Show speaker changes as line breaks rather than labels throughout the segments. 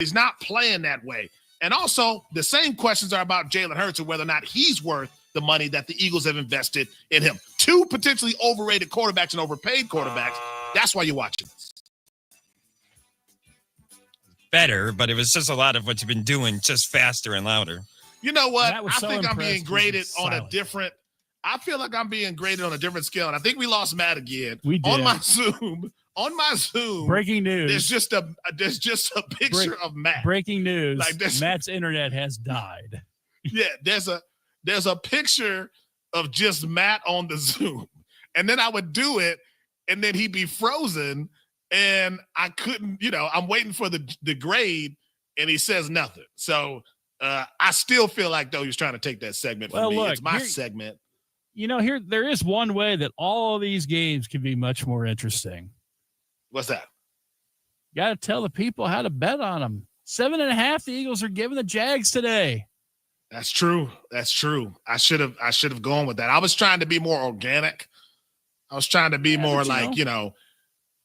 He's not playing that way. And also, the same questions are about Jalen Hurts and whether or not he's worth the money that the Eagles have invested in him. Two potentially overrated quarterbacks and overpaid quarterbacks. That's why you're watching this.
Better, but it was just a lot of what you've been doing, just faster and louder.
You know what? I
so
think I'm being graded on
silent.
a different. I feel like I'm being graded on a different scale, and I think we lost Matt again.
We did.
On my Zoom.
Breaking news.
There's just a picture of Matt.
Breaking news. Like Matt's internet has died.
Yeah, there's a picture of just Matt on the Zoom, and then I would do it, and then he'd be frozen, and I couldn't. I'm waiting for the grade, and he says nothing. So I still feel like though he's trying to take that segment from me.
Look,
it's my segment.
There is one way that all of these games can be much more interesting.
What's that?
You got to tell the people how to bet on them. 7.5, the Eagles are giving the Jags today.
That's true. I should have gone with that. I was trying to be more organic. I was trying to be more like,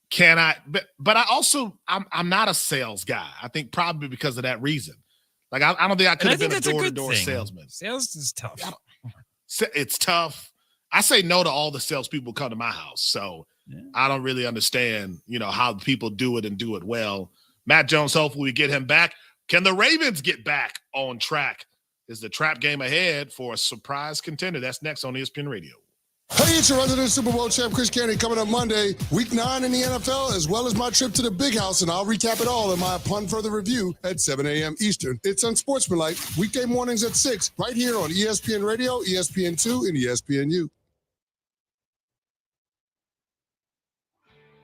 can I? But I also, I'm not a sales guy. I think probably because of that reason. Like, I don't think I could have been a door-to-door salesman.
Sales is tough.
It's tough. I say no to all the salespeople who come to my house. So I don't really understand, how people do it and do it well. Matt Jones, hopefully we get him back. Can the Ravens get back on track? Is the trap game ahead for a surprise contender? That's next on ESPN Radio.
Hey, it's your resident Super Bowl champ, Chris Candy, coming up Monday, week 9 in the NFL, as well as my trip to the Big House, and I'll recap it all in my Upon Further Review at 7 a.m. Eastern. It's Unsportsmanlike, weekday mornings at 6, right here on ESPN Radio, ESPN2, and ESPNU.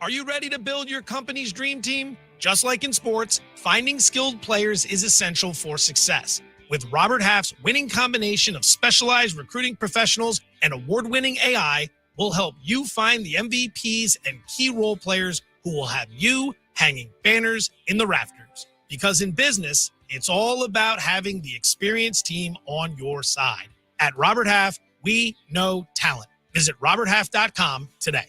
Are you ready to build your company's dream team? Just like in sports, finding skilled players is essential for success. With Robert Half's winning combination of specialized recruiting professionals and award-winning AI, we'll help you find the MVPs and key role players who will have you hanging banners in the rafters. Because in business, it's all about having the experienced team on your side. At Robert Half, we know talent. Visit roberthalf.com today.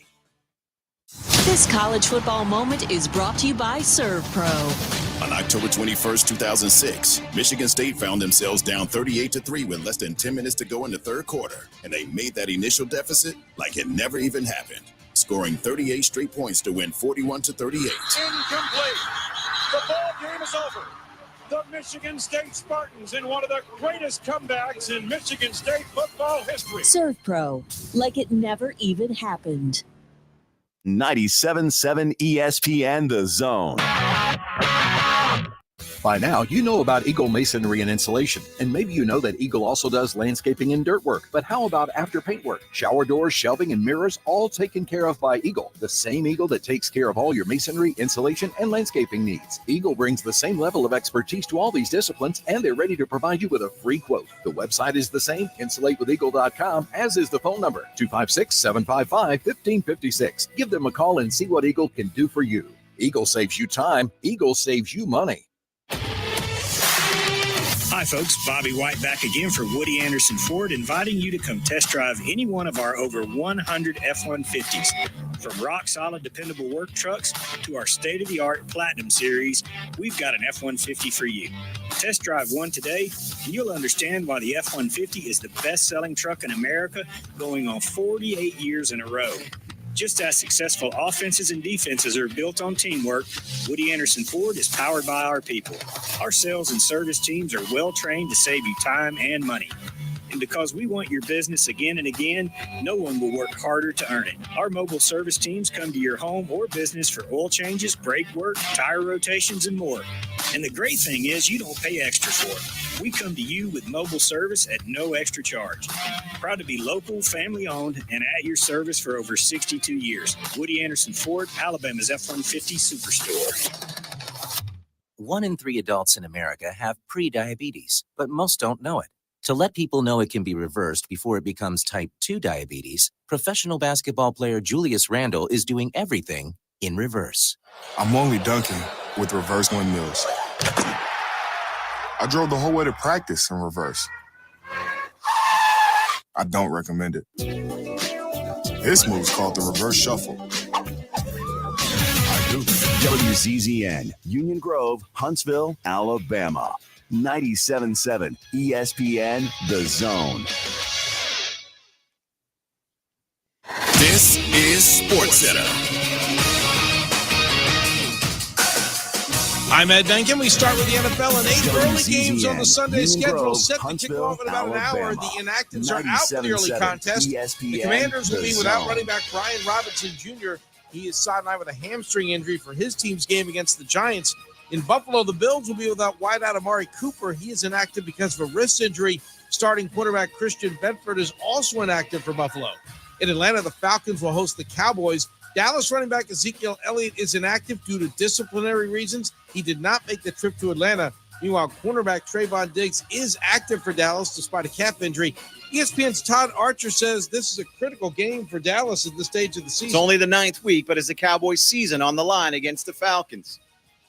This college football moment is brought to you by ServPro.
On October 21st, 2006, Michigan State found themselves down 38-3 with less than 10 minutes to go in the third quarter, and they made that initial deficit like it never even happened, scoring 38 straight points to win 41-38.
Incomplete. The ball game is over. The Michigan State Spartans in one of the greatest comebacks in Michigan State football history.
ServPro, like it never even happened.
97.7 ESPN The Zone. By now, you know about Eagle Masonry and Insulation, and maybe you know that Eagle also does landscaping and dirt work. But how about after paint work? Shower doors, shelving, and mirrors, all taken care of by Eagle, the same Eagle that takes care of all your masonry, insulation, and landscaping needs. Eagle brings the same level of expertise to all these disciplines, and they're ready to provide you with a free quote. The website is the same, insulatewitheagle.com, as is the phone number, 256-755-1556. Give them a call and see what Eagle can do for you. Eagle saves you time. Eagle saves you money.
Hi, folks. Bobby White back again for Woody Anderson Ford, inviting you to come test drive any one of our over 100 F-150s. From rock-solid, dependable work trucks to our state-of-the-art Platinum Series, we've got an F-150 for you. Test drive one today, and you'll understand why the F-150 is the best-selling truck in America, going on 48 years in a row. Just as successful offenses and defenses are built on teamwork, Woody Anderson Ford is powered by our people. Our sales and service teams are well-trained to save you time and money. And because we want your business again and again, no one will work harder to earn it. Our mobile service teams come to your home or business for oil changes, brake work, tire rotations, and more. And the great thing is you don't pay extra for it. We come to you with mobile service at no extra charge. Proud to be local, family-owned, and at your service for over 62 years. Woody Anderson Ford, Alabama's F-150 Superstore.
1 in 3 adults in America have pre-diabetes, but most don't know it. To let people know it can be reversed before it becomes type 2 diabetes, professional basketball player Julius Randle is doing everything in reverse.
I'm only dunking with reverse windmills. I drove the whole way to practice in reverse. I don't recommend it. This move's called the reverse shuffle. I do.
WZZN, Union Grove, Huntsville, Alabama. 97.7 ESPN, The Zone.
This is SportsCenter.
I'm Ed Duncan. We start with the NFL and 8 early
WZZN,
games on the Sunday
Union
schedule
Grove,
set to kick off in about an hour.
Alabama.
The inactives are out for the early contest.
ESPN,
The Commanders will be
The
without
Zone.
running back Brian Robinson Jr. He is sidelined with a hamstring injury for his team's game against the Giants. In Buffalo, the Bills will be without wideout Amari Cooper. He is inactive because of a wrist injury. Starting quarterback Christian Bedford is also inactive for Buffalo. In Atlanta, the Falcons will host the Cowboys. Dallas running back Ezekiel Elliott is inactive due to disciplinary reasons. He did not make the trip to Atlanta. Meanwhile, cornerback Trayvon Diggs is active for Dallas despite a calf injury. ESPN's Todd Archer says this is a critical game for Dallas at this stage of the season.
It's only the 9th week, but it's the Cowboys' season on the line against the Falcons.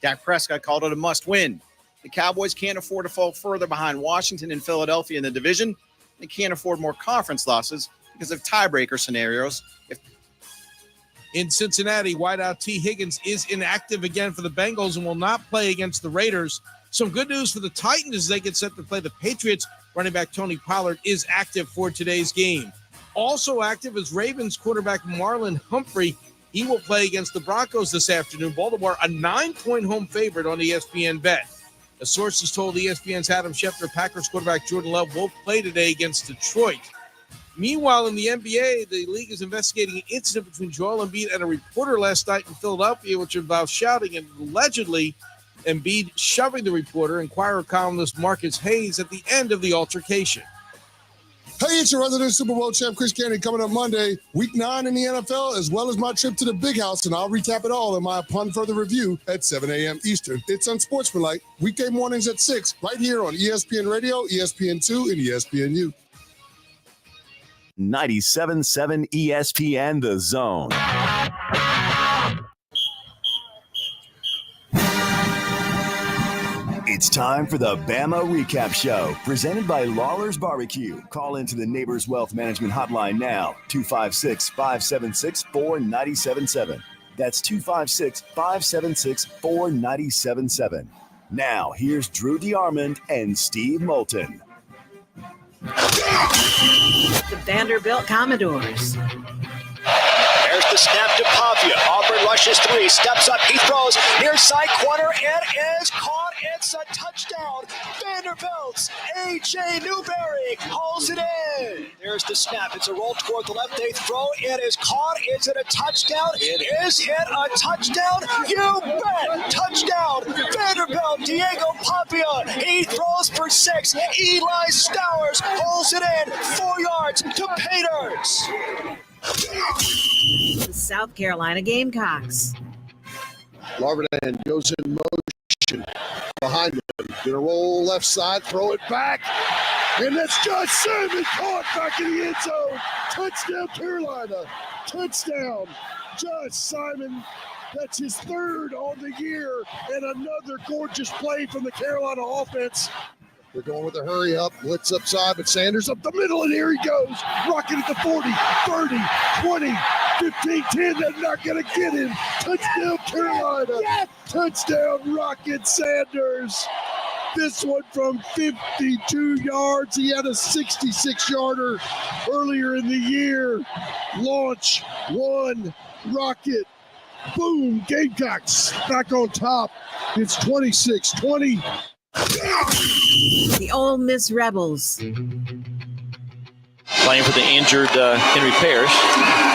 Dak Prescott called it a must-win. The Cowboys can't afford to fall further behind Washington and Philadelphia in the division. They can't afford more conference losses because of tiebreaker scenarios.
In Cincinnati, wideout T. Higgins is inactive again for the Bengals and will not play against the Raiders. Some good news for the Titans as they get set to play the Patriots. Running back Tony Pollard is active for today's game. Also active is Ravens quarterback Marlon Humphrey. He will play against the Broncos this afternoon. Baltimore, a 9-point home favorite on ESPN Bet. The sources told ESPN's Adam Schefter Packers quarterback Jordan Love will play today against Detroit. Meanwhile, in the NBA, the league is investigating an incident between Joel Embiid and a reporter last night in Philadelphia, which involved shouting and allegedly Embiid shoving the reporter, Inquirer columnist Marcus Hayes, at the end of the altercation.
Hey, it's your resident Super Bowl champ, Chris Candy, coming up Monday, week 9 in the NFL, as well as my trip to the Big House, and I'll recap it all in my Upon Further Review at 7 a.m. Eastern. It's Unsportsmanlike, weekday mornings at 6, right here on ESPN Radio, ESPN2, and ESPNU.
97.7 ESPN, The Zone. It's time for the Bama Recap Show, presented by Lawlers Barbecue. Call into the Neighbors Wealth Management Hotline now, 256-576-4977. That's 256-576-4977. Now, here's Drew DeArmond and Steve Moulton.
The Vanderbilt Commodores.
There's the snap to Pavia. Auburn rushes 3, steps up, he throws near side corner. It is caught. It's a touchdown. Vanderbilt's A.J. Newberry hauls it in. There's the snap. It's a roll toward the left. They throw. It is caught. Is it a touchdown? Is it a touchdown? You bet. Touchdown. Vanderbilt, Diego Pavia. He throws for 6. Eli Stowers holds it in. 4 yards to Peters.
The South Carolina Gamecocks.
Larvin goes in motion behind them. Gonna roll left side, throw it back. And that's Josh Simon caught back in the end zone. Touchdown, Carolina. Touchdown, Josh Simon. That's his 3rd on the year. And another gorgeous play from the Carolina offense. They're going with a hurry up, blitz upside, but Sanders up the middle, and here he goes. Rocket at the 40, 30, 20, 15, 10. They're not going to get him. Touchdown, Carolina. Yes. Touchdown, Rocket Sanders. This one from 52 yards. He had a 66-yarder earlier in the year. Launch, 1, Rocket. Boom, Gamecocks back on top. It's 26-20.
The Ole Miss Rebels.
Playing for the injured Henry Parrish.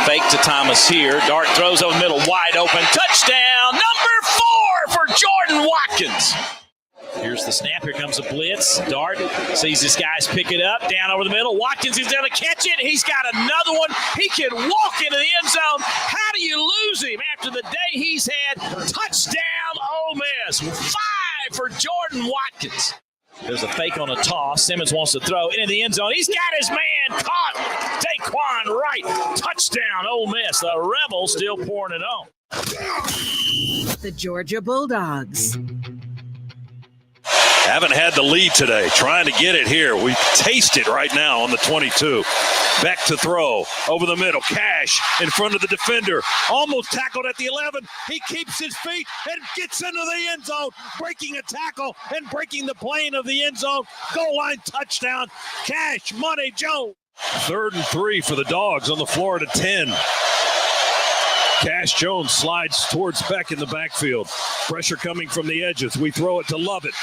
Fake to Thomas here. Dart throws over the middle, wide open. Touchdown, number 4 for Jordan Watkins. Here's the snap. Here comes a blitz. Dart sees his guys pick it up. Down over the middle. Watkins is going to catch it. He's got another one. He can walk into the end zone. How do you lose him after the day he's had? Touchdown, Ole Miss. 5 for Jordan Watkins. There's a fake on a toss. Simmons wants to throw into the end zone. He's got his man caught. Daquan Wright. Touchdown, Ole Miss. The Rebels still pouring it on.
The Georgia Bulldogs.
Haven't had the lead today. Trying to get it here. We taste it right now on the 22. Back to throw. Over the middle. Cash in front of the defender. Almost tackled at the 11. He keeps his feet and gets into the end zone. Breaking a tackle and breaking the plane of the end zone. Goal line touchdown. Cash Money Jones. 3rd and 3 for the Dogs on the Florida 10. Cash Jones slides towards Beck in the backfield. Pressure coming from the edges. We throw it to Lovett.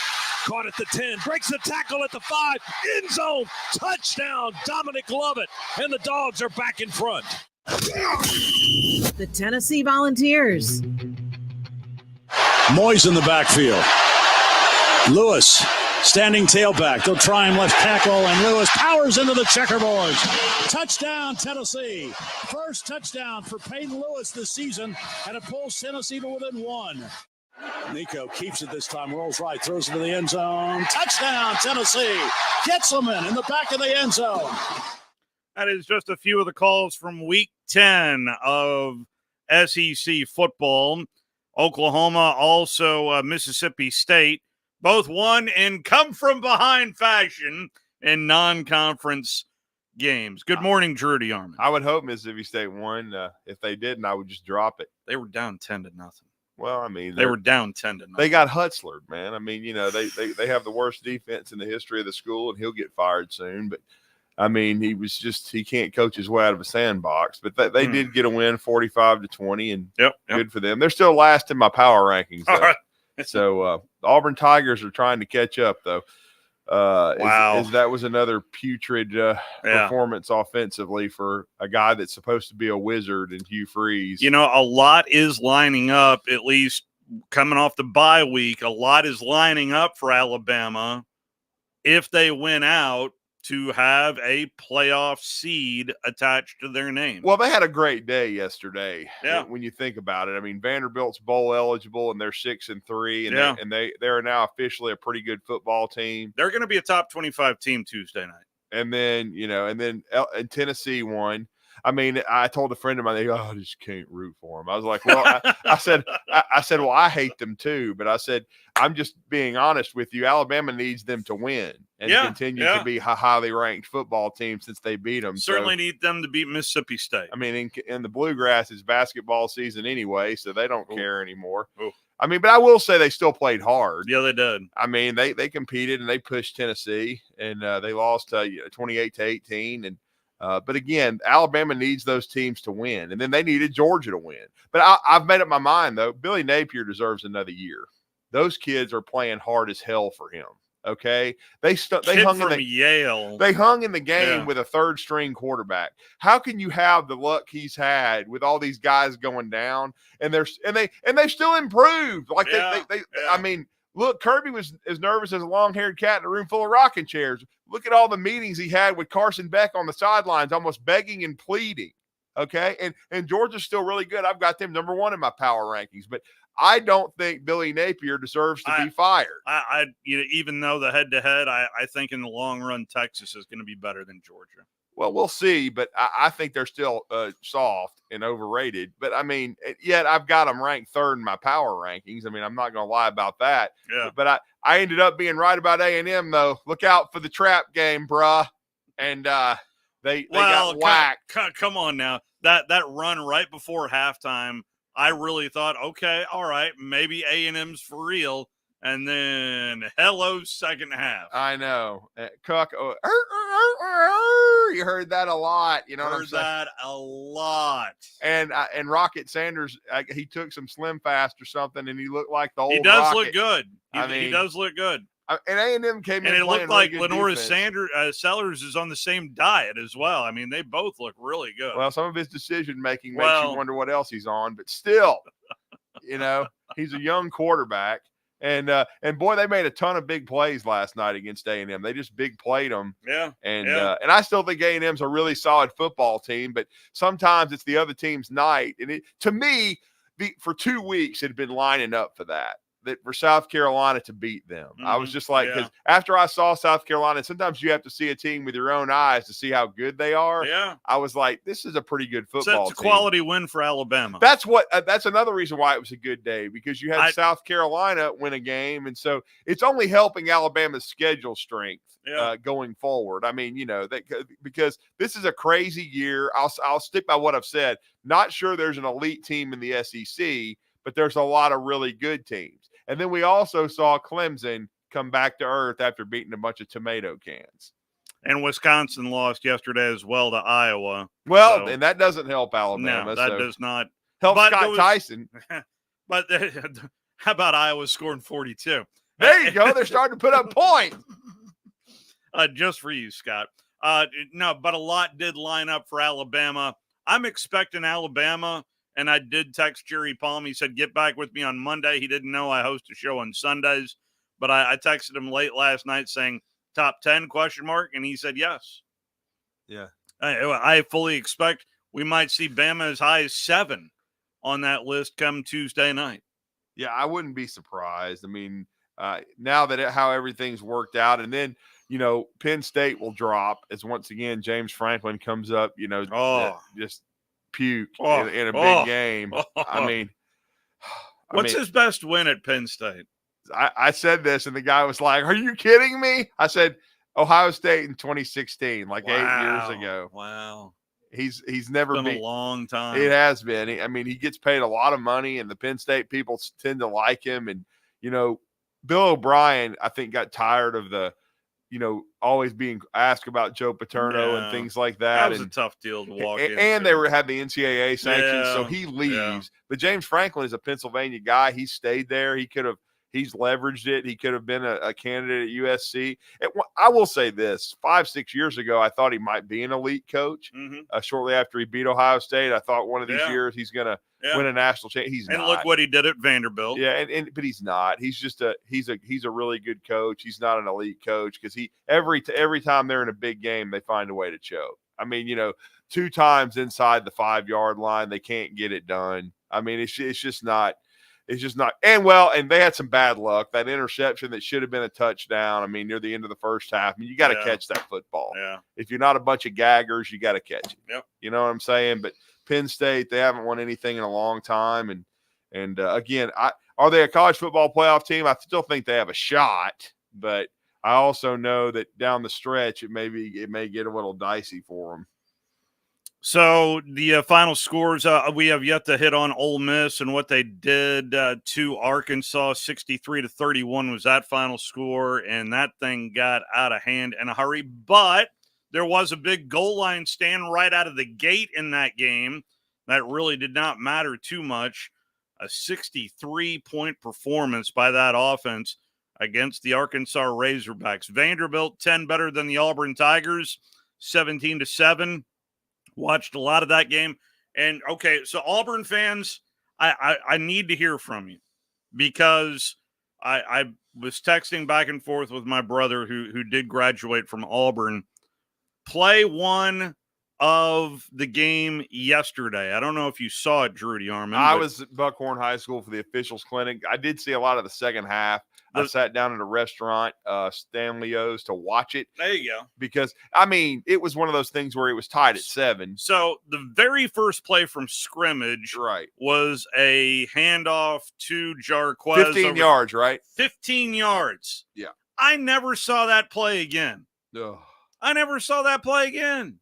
Caught at the 10. Breaks the tackle at the 5. End zone. Touchdown. Dominic Lovett. And the Dogs are back in front.
The Tennessee Volunteers.
Moyes in the backfield. Lewis, standing tailback. They'll try him left tackle, and Lewis powers into the checkerboards. Touchdown, Tennessee. First touchdown for Peyton Lewis this season, and it pulls Tennessee to within 1. Nico keeps it this time, rolls right, throws it to the end zone. Touchdown, Tennessee. Getzelman in the back of the end zone.
That is just a few of the calls from Week 10 of SEC football. Oklahoma, also Mississippi State. Both won in come-from-behind fashion in non-conference games. Good morning, Drew DeArmond.
I would hope Mississippi State won. If they didn't, I would just drop it.
They were down 10-0.
Well, I mean,
they were down 10-0.
They got Hutzlered, man. I mean, they have the worst defense in the history of the school, and he'll get fired soon. But I mean, he can't coach his way out of a sandbox. But they did get a win, 45-20, and good for them. They're still last in my power rankings, though.
All right.
So the Auburn Tigers are trying to catch up, though.
Wow.
That was another putrid performance offensively for a guy that's supposed to be a wizard in Hugh Freeze.
A lot is lining up, at least coming off the bye week. A lot is lining up for Alabama if they win out to have a playoff seed attached to their name.
Well, they had a great day yesterday.
Yeah.
When you think about it, I mean, Vanderbilt's bowl eligible, and they're 6-3, and they are now officially a pretty good football team.
They're going to be a top 25 team Tuesday night.
And then and Tennessee won. I mean, I told a friend of mine, I just can't root for them. I was like, well, I said, well, I hate them too. But I said, I'm just being honest with you. Alabama needs them to win and continue to be a highly ranked football team since they beat them.
Certainly need them to beat Mississippi State.
I mean, in the Bluegrass is basketball season anyway, so they don't care anymore. I mean, but I will say they still played hard.
Yeah, they did.
I mean, they competed and they pushed Tennessee, and they lost 28-18. And but again, Alabama needs those teams to win, and then they needed Georgia to win. But I've made up my mind, though. Billy Napier deserves another year. Those kids are playing hard as hell for him. Okay, they hung in
Yale.
They hung in the game with a third-string quarterback. How can you have the luck he's had with all these guys going down, and they still improved? Like I mean. Look, Kirby was as nervous as a long-haired cat in a room full of rocking chairs. Look at all the meetings he had with Carson Beck on the sidelines, almost begging and pleading. Okay, and Georgia's still really good. I've got them number 1 in my power rankings, but I don't think Billy Napier deserves to be fired.
Even though the head-to-head, I think in the long run, Texas is going to be better than Georgia.
Well, we'll see, but I think they're still soft and overrated. But, I mean, yet I've got them ranked 3rd in my power rankings. I mean, I'm not going to lie about that.
Yeah.
But I ended up being right about A&M, though. Look out for the trap game, bruh. And they got whacked.
Come on now. That run right before halftime, I really thought, okay, all right, maybe A&M's for real. And then, hello, second half.
I know. Cook, you heard that a lot. You know what I'm saying?
Heard that a lot.
And Rocket Sanders, he took some Slim Fast or something, and he looked like the old
He does
Rocket.
look good.
He
does look good.
And A&M came in
and it looked like Lenora
Sellers
is on the same diet as well. I mean, they both look really good.
Well, some of his decision-making makes you wonder what else he's on. But still, he's a young quarterback. And boy, they made a ton of big plays last night against A&M. They just big played them.
Yeah.
And I still think A&M's a really solid football team, but sometimes it's the other team's night. And to me, for 2 weeks, it had been lining up for that. that for South Carolina to beat them. I was just like, because after I saw South Carolina, sometimes you have to see a team with your own eyes to see how good they are.
Yeah.
I was like, this is a pretty good football
So it's a quality win for Alabama.
That's another reason why it was a good day, because you had South Carolina win a game. And so it's only helping Alabama's schedule strength going forward. I mean, because this is a crazy year. I'll stick by what I've said. Not sure there's an elite team in the SEC, but there's a lot of really good teams. And then we also saw Clemson come back to earth after beating a bunch of tomato cans.
And Wisconsin lost yesterday as well to Iowa.
Well, and that doesn't help Alabama.
No, that does not.
Help Scott Tyson.
But how about Iowa scoring 42?
There you go. They're starting to put up points.
Just for you, Scott. No, but a lot did line up for Alabama. I'm expecting Alabama. And I did text Jerry Palm. He said, get back with me on Monday. He didn't know I host a show on Sundays. But I texted him late last night saying, top 10, ? And he said, yes.
Yeah.
I fully expect we might see Bama as high as 7 on that list come Tuesday night.
Yeah, I wouldn't be surprised. I mean, now that how everything's worked out. And then, Penn State will drop as once again James Franklin comes up, just – puke in a big game. I mean,
what's his best win at Penn State?
I said this, and the guy was like, "Are you kidding me?" I said, "Ohio State in 2016, like 8 years ago."
Wow,
he's never
been a long time.
It has been. He gets paid a lot of money, and the Penn State people tend to like him. And Bill O'Brien, I think, got tired of the always being asked about Joe Paterno and things like that.
That was a tough deal to walk in.
And they had the NCAA sanctions, so he leaves. Yeah. But James Franklin is a Pennsylvania guy. He stayed there. He's leveraged it. He could have been a candidate at USC. I will say this, 5-6 years ago, I thought he might be an elite coach. Shortly after he beat Ohio State, I thought one of these years he's going to win a national championship. He's not.
And look what he did at Vanderbilt.
Yeah, but he's not. He's just he's a really good coach. He's not an elite coach because every time they're in a big game, they find a way to choke. I mean, 2 times inside the 5-yard line, they can't get it done. I mean, it's just not. It's just not. And they had some bad luck. That interception that should have been a touchdown. I mean, near the end of the first half. I mean, you got to catch that football.
Yeah.
If you're not a bunch of gaggers, you got to catch it.
Yep.
You know what I'm saying? But Penn State, they haven't won anything in a long time. And again, are they a college football playoff team? I still think they have a shot, but I also know that down the stretch, it may get a little dicey for them.
So the final scores, we have yet to hit on Ole Miss and what they did to Arkansas. 63-31 was that final score, and that thing got out of hand in a hurry. But there was a big goal line stand right out of the gate in that game. That really did not matter too much. A 63-point performance by that offense against the Arkansas Razorbacks. Vanderbilt 10 better than the Auburn Tigers, 17-7. Watched a lot of that game. And, okay, so Auburn fans, I need to hear from you because I was texting back and forth with my brother who did graduate from Auburn. Play one of the game yesterday. I don't know if you saw it, Drew DeArmond.
I was at Buckhorn High School for the officials clinic. I did see a lot of the second half. I sat down at a restaurant, Stanley O's, to watch it.
There you go.
Because, I mean, it was one of those things where it was tied at 7.
So the very first play from scrimmage was a handoff to Jarquez.
15 yards, right?
15 yards.
Yeah.
I never saw that play again.
Ugh.
I never saw that play again.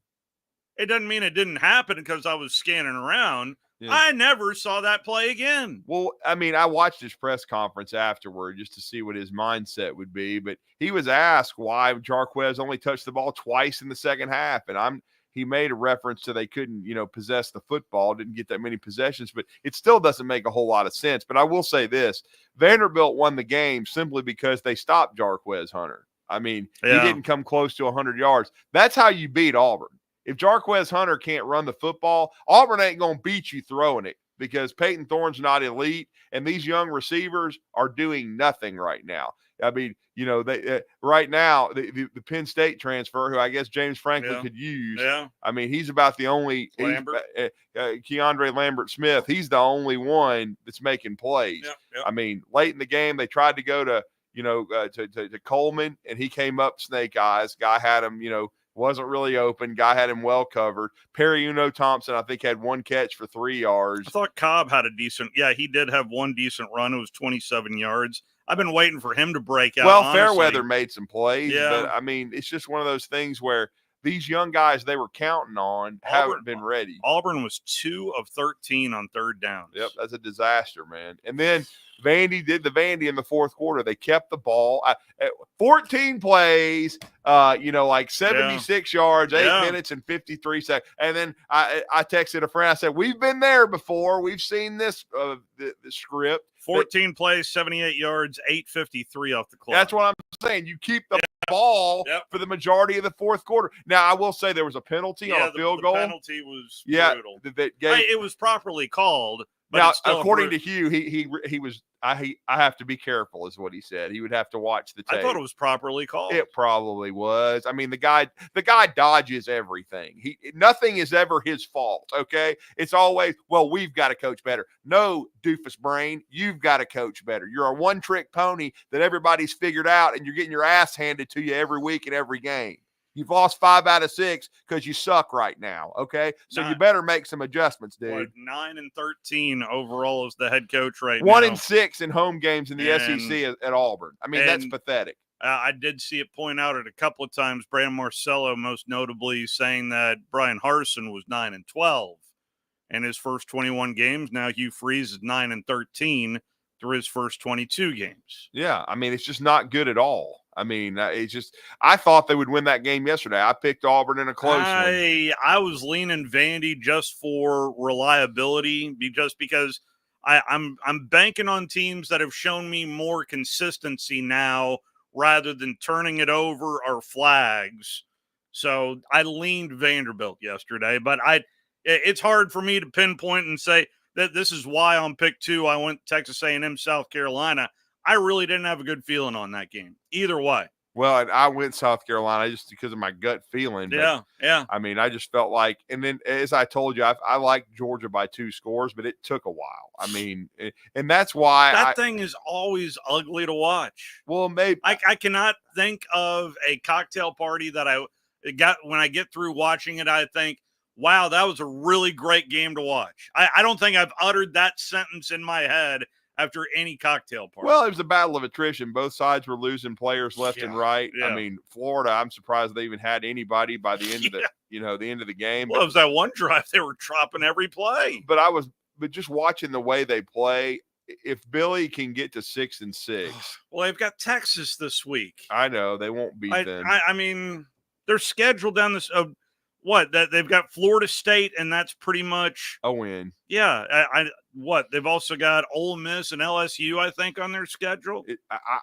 It doesn't mean it didn't happen because I was scanning around. Yeah. I never saw that play again.
Well, I mean, I watched his press conference afterward just to see what his mindset would be. But he was asked why Jarquez only touched the ball twice in the second half. And he made a reference to they couldn't, possess the football, didn't get that many possessions. But it still doesn't make a whole lot of sense. But I will say this. Vanderbilt won the game simply because they stopped Jarquez Hunter. I mean, he didn't come close to 100 yards. That's how you beat Auburn. If Jarquez Hunter can't run the football, Auburn ain't going to beat you throwing it because Peyton Thorne's not elite, and these young receivers are doing nothing right now. I mean, they right now the Penn State transfer, who I guess James Franklin could use.
Yeah.
I mean, he's about the only Keandre Lambert-Smith. He's the only one that's making plays. I mean, late in the game, they tried to go to to Coleman, and he came up snake eyes. Guy had him, wasn't really open. Guy had him well covered. Perry Thompson, I think, had one catch for 3 yards.
I thought Cobb had a decent. Yeah, he did have one decent run. It was 27 yards. I've been waiting for him to break out.
Well,
honestly.
Fairweather made some plays,
Yeah.
but I mean, it's just one of those things where these young guys they were counting on haven't been ready.
Auburn was 2 of 13 on third downs.
Yep, that's a disaster, man. And then Vandy did the Vandy in the fourth quarter. They kept the ball. 14 plays, like 76 yards, 8 minutes and 53 seconds. And then I texted a friend. I said, we've been there before. We've seen this the script.
14 plays, 78 yards, 8:53 off the clock.
That's what I'm saying. You keep the ball for the majority of the fourth quarter. Now, I will say there was a penalty on a field goal.
The penalty was brutal. It was properly called. But
now, according to Hugh, he was. I have to be careful, is what he said. He would have to watch the tape.
I thought it was properly called.
It probably was. I mean, the guy dodges everything. Nothing is ever his fault. Okay, it's always, well, we've got to coach better. No, doofus brain, you've got to coach better. You're a one-trick pony that everybody's figured out, and you're getting your ass handed to you every week in every game. You've lost 5 out of 6 because you suck right now, okay? So you better make some adjustments, dude.
9-13 overall as the head coach right now.
1-6 in home games in the SEC at Auburn. I mean, that's pathetic.
I did see it point out at a couple of times, Brandon Marcello most notably saying that Brian Harsin was 9-12 in his first 21 games. Now Hugh Freeze is 9-13 through his first 22 games.
Yeah, I mean, it's just not good at all. I mean, I thought they would win that game yesterday. I picked Auburn in a close one.
I was leaning Vandy just for reliability, just because I'm banking on teams that have shown me more consistency now rather than turning it over or flags. So I leaned Vanderbilt yesterday, but it's hard for me to pinpoint and say that this is why on pick 2 I went Texas A&M, South Carolina. I really didn't have a good feeling on that game either way.
Well, I went South Carolina just because of my gut feeling.
But, yeah.
I mean, I just felt like, and then as I told you, I liked Georgia by 2 scores, but it took a while. I mean, and that's why
that thing is always ugly to watch.
Well, maybe
I cannot think of a cocktail party that I got when I get through watching it. I think, wow, that was a really great game to watch. I don't think I've uttered that sentence in my head after any cocktail party.
Well, it was a battle of attrition. Both sides were losing players left and right.
Yeah.
I mean, Florida, I'm surprised they even had anybody by the end of the end of the game.
Well, it was that one drive they were dropping every play.
But just watching the way they play, if Billy can get to 6-6.
Well, they've got Texas this week.
I know they won't beat them.
I mean, they're scheduled down this. That they've got Florida State, and that's pretty much
a win.
Yeah, they've also got Ole Miss and LSU, I think, on their schedule.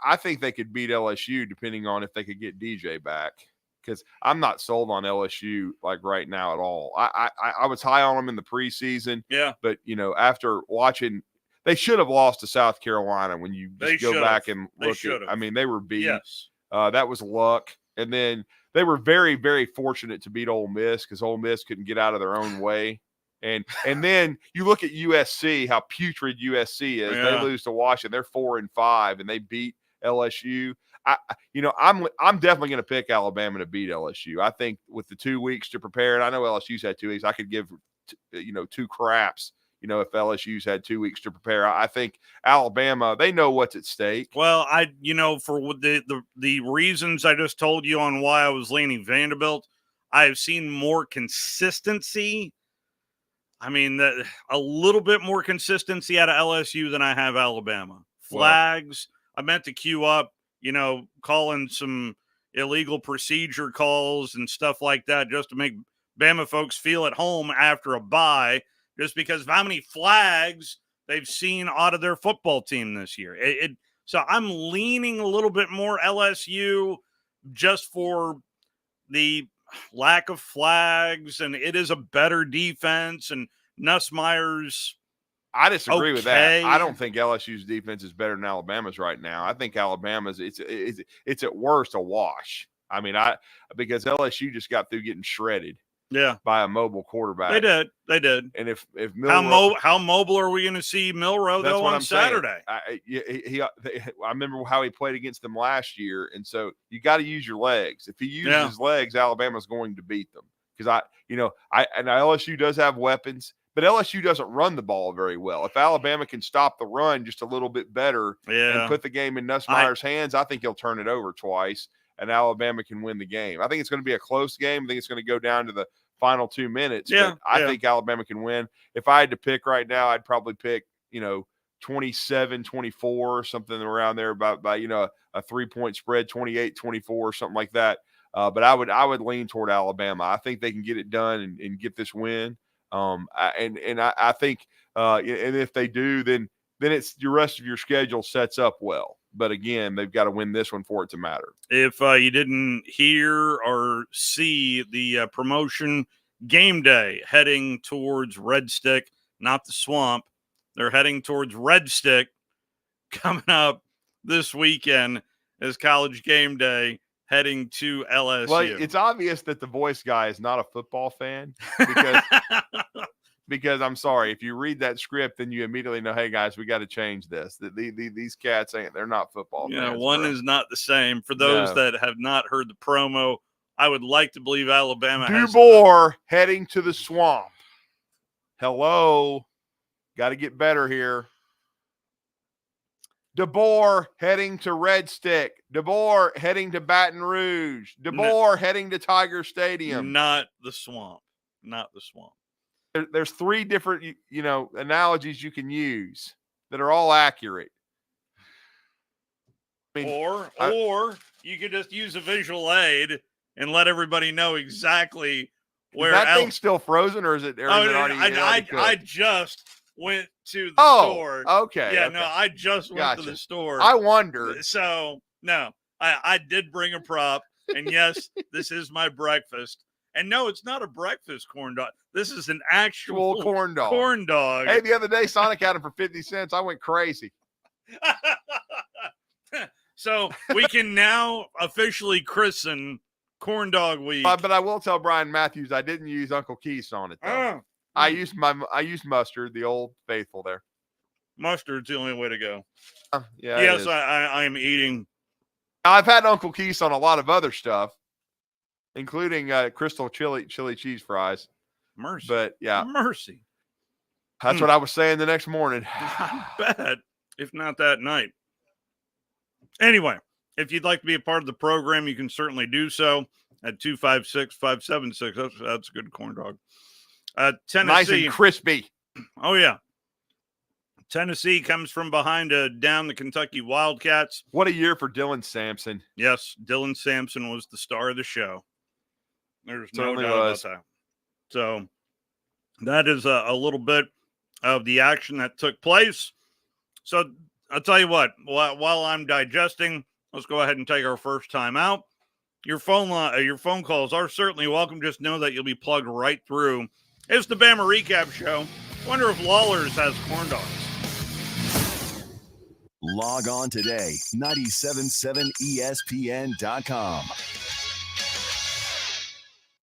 I think they could beat LSU depending on if they could get DJ back, because I'm not sold on LSU like right now at all. I was high on them in the preseason, but after watching, they should have lost to South Carolina. When you just go back and look at, I mean, they were beat.
Yes.
That was luck, and then they were very, very fortunate to beat Ole Miss because Ole Miss couldn't get out of their own way. And then you look at USC, how putrid USC is.
Yeah.
They lose to Washington. They're 4-5, and they beat LSU. I'm definitely going to pick Alabama to beat LSU. I think with the 2 weeks to prepare, and I know LSU's had 2 weeks. I could give 2 craps. If LSU's had 2 weeks to prepare. I think Alabama, they know what's at stake.
Well, for the reasons I just told you on why I was leaning Vanderbilt, I've seen more consistency. I mean, a little bit more consistency out of LSU than I have Alabama. Flags, I meant to queue up, calling some illegal procedure calls and stuff like that just to make Bama folks feel at home after a bye. Just because of how many flags they've seen out of their football team this year. So I'm leaning a little bit more LSU just for the lack of flags, and it is a better defense, and Nussmeier's
I disagree with that. I don't think LSU's defense is better than Alabama's right now. I think Alabama's it's at worst a wash. I mean, because LSU just got through getting shredded.
Yeah,
by a mobile quarterback.
They did.
And if Milroe,
how mobile are we going to see Milroe though on Saturday?
I remember how he played against them last year, and so you got to use your legs. If he uses his legs, Alabama's going to beat them. Because LSU does have weapons, but LSU doesn't run the ball very well. If Alabama can stop the run just a little bit better and put the game in Nussmeier's hands, I think he'll turn it over twice. And Alabama can win the game. I think it's going to be a close game. I think it's going to go down to the final 2 minutes. But I think Alabama can win. If I had to pick right now, I'd probably pick, 27-24 or something around there by a 3-point spread, 28-24 or something like that. But I would lean toward Alabama. I think they can get it done and get this win. I think and if they do, then it's the rest of your schedule sets up well. But again, they've got to win this one for it to matter.
If you didn't hear or see the promotion game day heading towards Red Stick, not the Swamp, they're heading towards Red Stick coming up this weekend as College Game Day heading to LSU.
Well, it's obvious that the voice guy is not a football fan because I'm sorry, if you read that script, then you immediately know, hey guys, we got to change this. These cats they're not football fans.
Yeah, one is not the same. For those that have not heard the promo, I would like to believe Alabama
DuBois heading to the Swamp. Hello. Got to get better here. DeBoer heading to Red Stick. DeBoer heading to Baton Rouge. DeBoer heading to Tiger Stadium.
Not the Swamp. Not the Swamp.
There's 3 different, analogies you can use that are all accurate. I mean,
or you could just use a visual aid and let everybody know exactly where.
Is that thing's still frozen, or is it?
I just went to the store.
Okay.
Yeah,
okay.
no, I just went to the store.
I wondered.
So no, I did bring a prop, and yes, this is my breakfast. And no, it's not a breakfast corn dog. This is an actual
corn dog. Hey, the other day Sonic had them for 50 cents. I went crazy.
So we can now officially christen Corn Dog Week.
But I will tell Brian Matthews I didn't use Uncle Keith's on it though. I used mustard, the old faithful there.
Mustard's the only way to go.
Yeah.
Yes, I am eating.
I've had Uncle Keith's on a lot of other stuff, including crystal chili cheese fries.
Mercy.
But yeah.
Mercy.
That's what I was saying the next morning.
I bet, if not that night. Anyway, if you'd like to be a part of the program, you can certainly do so at 256-576. That's a good corn dog. Tennessee.
Nice and crispy.
Oh, yeah. Tennessee comes from behind to down the Kentucky Wildcats.
What a year for Dylan Sampson.
Yes, Dylan Sampson was the star of the show. There's
Certainly
no doubt
was.
about that. So that is a little bit of the action that took place. So I'll tell you what, while I'm digesting, let's go ahead and take our first time out. Your phone calls are certainly welcome. Just know that you'll be plugged right through. It's the Bama Recap Show. Wonder if Lawlers has corn dogs.
Log on today, 977ESPN.com.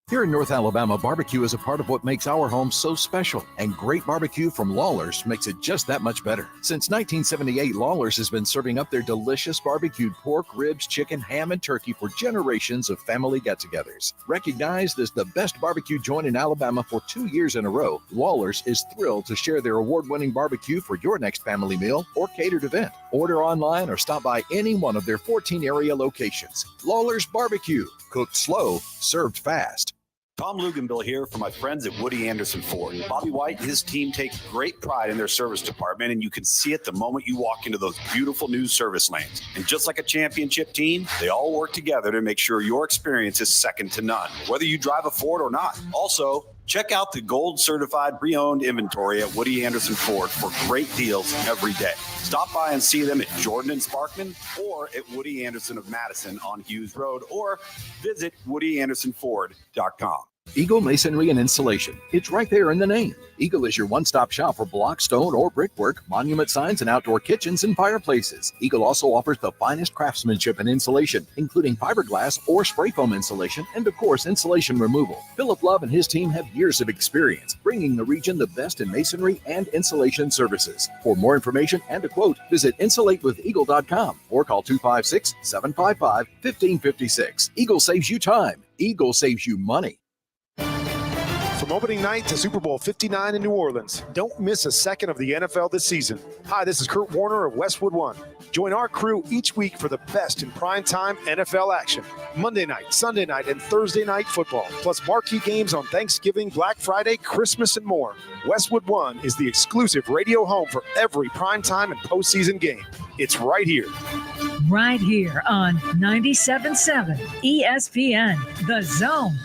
Here in North Alabama, barbecue is a part of what makes our home so special, and great barbecue from Lawlers makes it just that much better. Since 1978, Lawlers has been serving up their delicious barbecued pork, ribs, chicken, ham, and turkey for generations of family get-togethers. Recognized as the best barbecue joint in Alabama for 2 years in a row, Lawlers is thrilled to share their award-winning barbecue for your next family meal or catered event. Order online or stop by any one of their 14 area locations. Lawlers Barbecue, cooked slow, served fast.
Tom Luganville here for my friends at Woody Anderson Ford. Bobby White and his team take great pride in their service department, and you can see it the moment you walk into those beautiful new service lanes. And just like a championship team, they all work together to make sure your experience is second to none, whether you drive a Ford or not. Also, check out the gold certified pre-owned inventory at Woody Anderson Ford for great deals every day. Stop by and see them at Jordan and Sparkman or at Woody Anderson of Madison on Hughes Road, or visit WoodyAndersonFord.com.
Eagle Masonry and Installation. It's right there in the name. Eagle is your one-stop shop for block, stone, or brickwork, monument signs, and outdoor kitchens and fireplaces. Eagle also offers the finest craftsmanship and insulation, including fiberglass or spray foam insulation, and of course, insulation removal. Philip Love and his team have years of experience, bringing the region the best in masonry and insulation services. For more information and a quote, visit insulatewitheagle.com or call 256-755-1556. Eagle saves you time. Eagle saves you money.
From opening night to Super Bowl 59 in New Orleans, don't miss a second of the NFL this season. Hi, this is Kurt Warner of Westwood One. Join our crew each week for the best in primetime NFL action. Monday night, Sunday night, and Thursday night football, plus marquee games on Thanksgiving, Black Friday, Christmas, and more. Westwood One is the exclusive radio home for every primetime and postseason game. It's right here.
Right here on 97.7 ESPN, The Zone.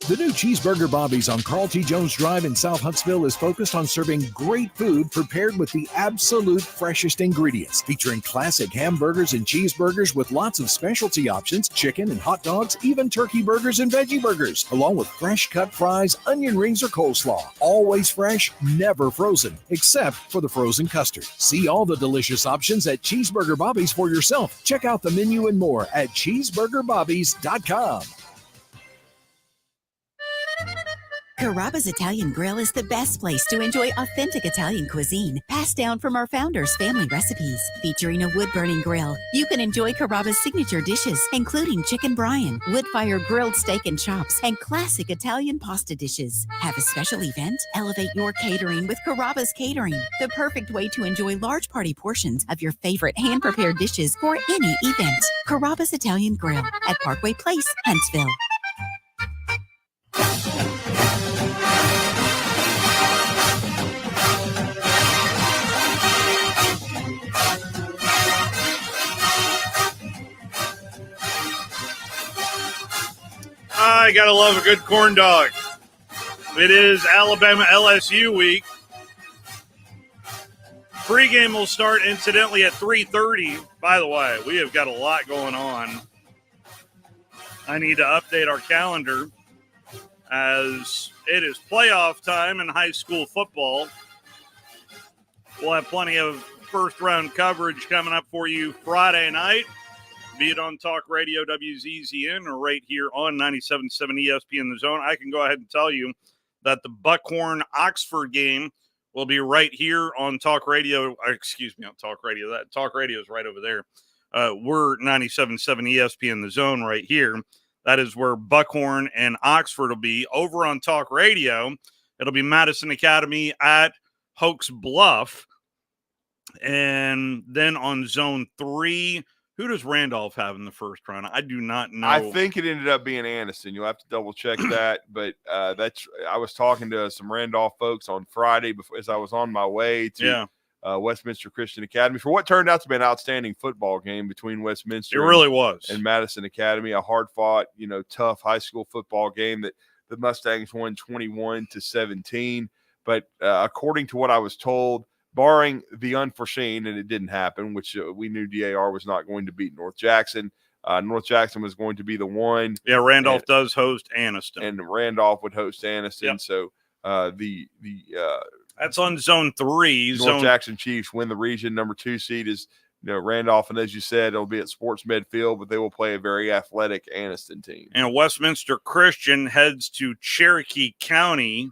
The new Cheeseburger Bobby's on Carl T. Jones Drive in South Huntsville is focused on serving great food prepared with the absolute freshest ingredients, featuring classic hamburgers and cheeseburgers with lots of specialty options, chicken and hot dogs, even turkey burgers and veggie burgers, along with fresh cut fries, onion rings, or coleslaw. Always fresh, never frozen, except for the frozen custard. See all the delicious options at Cheeseburger Bobby's for yourself. Check out the menu and more at cheeseburgerbobbies.com.
Carrabba's Italian Grill is the best place to enjoy authentic Italian cuisine, passed down from our founders' family recipes. Featuring a wood-burning grill, you can enjoy Carrabba's signature dishes, including chicken brine, wood-fire grilled steak and chops, and classic Italian pasta dishes. Have a special event? Elevate your catering with Carrabba's Catering, the perfect way to enjoy large party portions of your favorite hand-prepared dishes for any event. Carrabba's Italian Grill at Parkway Place, Huntsville.
I gotta love a good corn dog. It is Alabama LSU week. Pregame will start, incidentally, at 3:30. By the way, we have got a lot going on. I need to update our calendar as it is playoff time in high school football. We'll have plenty of first-round coverage coming up for you Friday night, be it on Talk Radio WZZN or right here on 97.7 ESPN The Zone. I can go ahead and tell you that the Buckhorn-Oxford game will be right here on Talk Radio. Excuse me, on Talk Radio. That Talk Radio is right over there. We're 97.7 ESPN The Zone right here. That is where Buckhorn and Oxford will be. Over on Talk Radio, it'll be Madison Academy at Hoax Bluff. And then on Zone 3, who does Randolph have in the first round? I do not know.
I think it ended up being Anniston. You'll have to double check that. But that's I was talking to some Randolph folks on Friday before, as I was on my way to Westminster Christian Academy for what turned out to be an outstanding football game between Westminster.
It really was.
And Madison Academy, a hard-fought, tough high school football game that the Mustangs won 21-17. But according to what I was told, barring the unforeseen, and it didn't happen, which we knew DAR was not going to beat North Jackson. North Jackson was going to be the one.
Yeah, Randolph does host Anniston.
And Randolph would host Anniston.
Yep.
So
that's on Zone 3.
North Jackson Chiefs win the region. Number 2 seed is Randolph, and as you said, it'll be at Sports Med Field, but they will play a very athletic Anniston team.
And Westminster Christian heads to Cherokee County.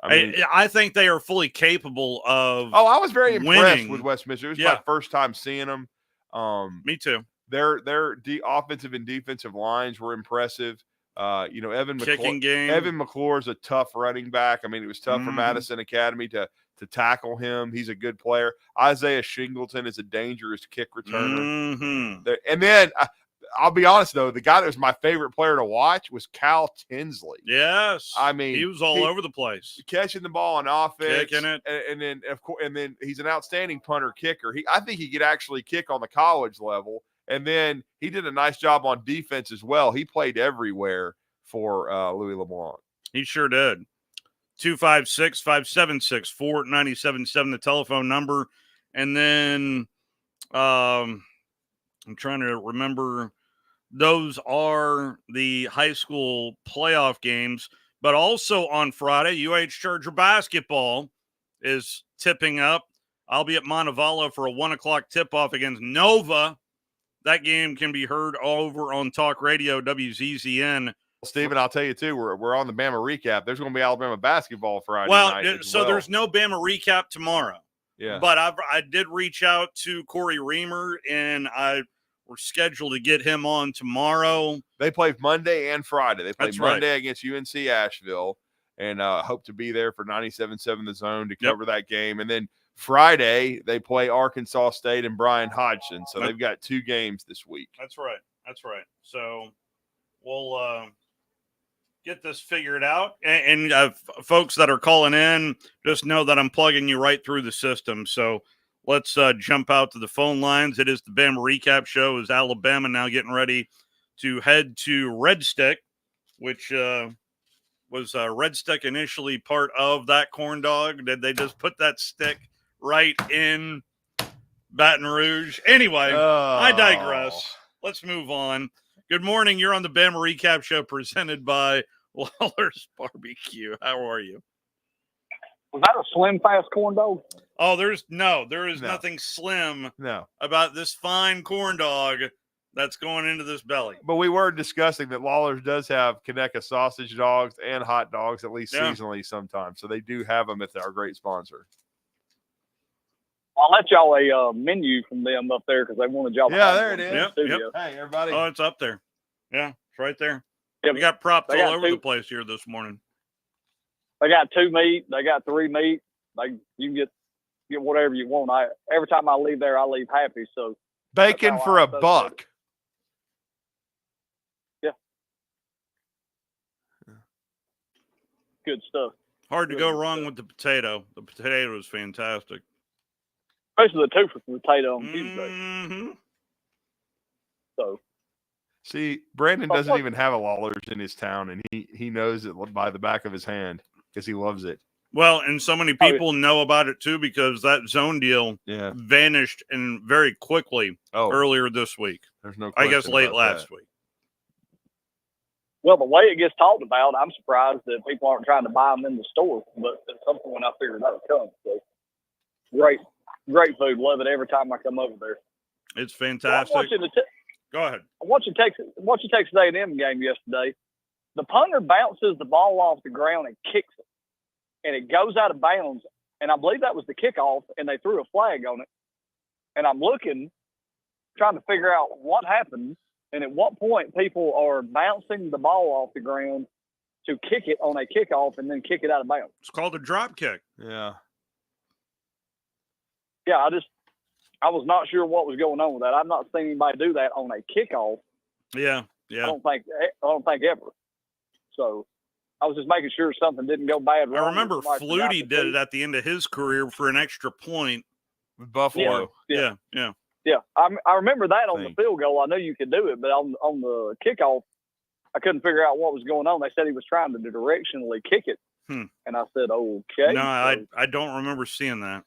I think they are fully capable of.
I was very impressed
winning
with Westminster. It was my first time seeing them.
Me too.
Their offensive and defensive lines were impressive. Evan
Kicking game.
Evan McClure is a tough running back. I mean, it was tough for Madison Academy to tackle him. He's a good player. Isaiah Shingleton is a dangerous kick returner. And then I'll be honest, though, the guy that was my favorite player to watch was Cal Tinsley.
Yes.
I mean,
he was all over the place.
Catching the ball on offense.
Kicking it.
And then, of course, he's an outstanding punter kicker. I think he could actually kick on the college level. And then he did a nice job on defense as well. He played everywhere for Louis LeBlanc.
He sure did. 256-576-4977, the telephone number. And then I'm trying to remember those are the high school playoff games. But also on Friday, UH Charger basketball is tipping up. I'll be at Montevallo for a 1 o'clock tip-off against Nova. That game can be heard over on Talk Radio, WZZN.
Steven, I'll tell you, too, we're on the Bama recap. There's going to be Alabama basketball Friday night.
So there's no Bama recap tomorrow.
Yeah.
But I did reach out to Corey Reamer, and we're scheduled to get him on tomorrow.
They play Monday and Friday. They play
That's
Monday
right.
against UNC Asheville, and hope to be there for 97.7 The Zone to cover that game. And then Friday, they play Arkansas State and Brian Hodgson. So they've got 2 games this week.
That's right. So we'll get this figured out. And folks that are calling in, just know that I'm plugging you right through the system. So let's jump out to the phone lines. It is the Bama Recap Show. Is Alabama now getting ready to head to Red Stick, which was Red Stick initially part of that corn dog? Did they just put that stick right in Baton Rouge? Anyway, I digress. Let's move on. Good morning. You're on the Bama Recap Show presented by Lawlers BBQ. How are you?
Was that a slim fast corn dog?
Oh, there is nothing slim about this fine corn dog that's going into this belly.
But we were discussing that Lawlers does have Conecuh sausage dogs and hot dogs, at least seasonally sometimes. So they do have them at our great sponsor.
I'll let y'all a menu from them up there because they wanted y'all.
Yeah, there it is.
Yep.
Hey, everybody.
Oh, it's up there. Yeah, it's right there.
Yep.
We got props
They
all
got
over
two.
the place here this morning.
They got 2 meat. They got 3 meat. You can get whatever you want. Every time I leave there, I leave happy. So
bacon for a buck.
Yeah. Good stuff.
Hard to go wrong with the potato. The potato is fantastic.
Especially the 2 for potato on Tuesday.
Mm-hmm.
So.
See, Brandon doesn't even have a Lawlers in his town, and he knows it by the back of his hand because he loves it.
Well, and so many people know about it, too, because that zone deal vanished and very quickly earlier this week.
There's no
I guess
question
late
about
last
that.
week.
Well, the way it gets talked about, I'm surprised that people aren't trying to buy them in the store. But at some point, I figured that would come. So great food. Love it every time I come over there.
It's fantastic. Go ahead.
I watched the Texas A&M game yesterday. The punter bounces the ball off the ground and kicks it, and it goes out of bounds. And I believe that was the kickoff, and they threw a flag on it. And I'm looking, trying to figure out what happened, and at what point people are bouncing the ball off the ground to kick it on a kickoff and then kick it out of bounds.
It's called a drop kick.
Yeah.
Yeah, I was not sure what was going on with that. I've not seen anybody do that on a kickoff.
Yeah.
I don't think ever. So I was just making sure something didn't go bad.
I remember Flutie did it at the end of his career for an extra point
with Buffalo.
Yeah.
I remember that on the field goal. I knew you could do it, but on the kickoff, I couldn't figure out what was going on. They said he was trying to directionally kick it, and I said, "Okay."
No, I don't remember seeing that.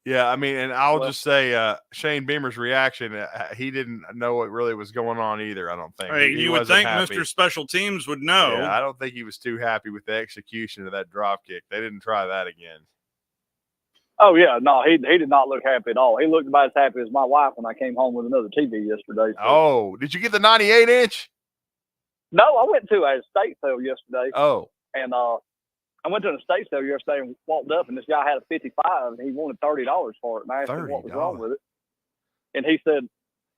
Yeah, I mean, and I'll just say Shane Beamer's reaction, he didn't know what really was going on either, I don't think.
Hey,
He
you would
wasn't
think
happy.
Mr. Special Teams would know.
Yeah, I don't think he was too happy with the execution of that drop kick. They didn't try that again.
Oh, yeah. No, he did not look happy at all. He looked about as happy as my wife when I came home with another TV yesterday. So.
Oh, did you get the 98-inch?
No, I went to a estate sale yesterday.
Oh.
And I went to an estate sale yesterday and walked up, and this guy had a 55, and he wanted $30 for it. And I asked him what was wrong with it. And he said,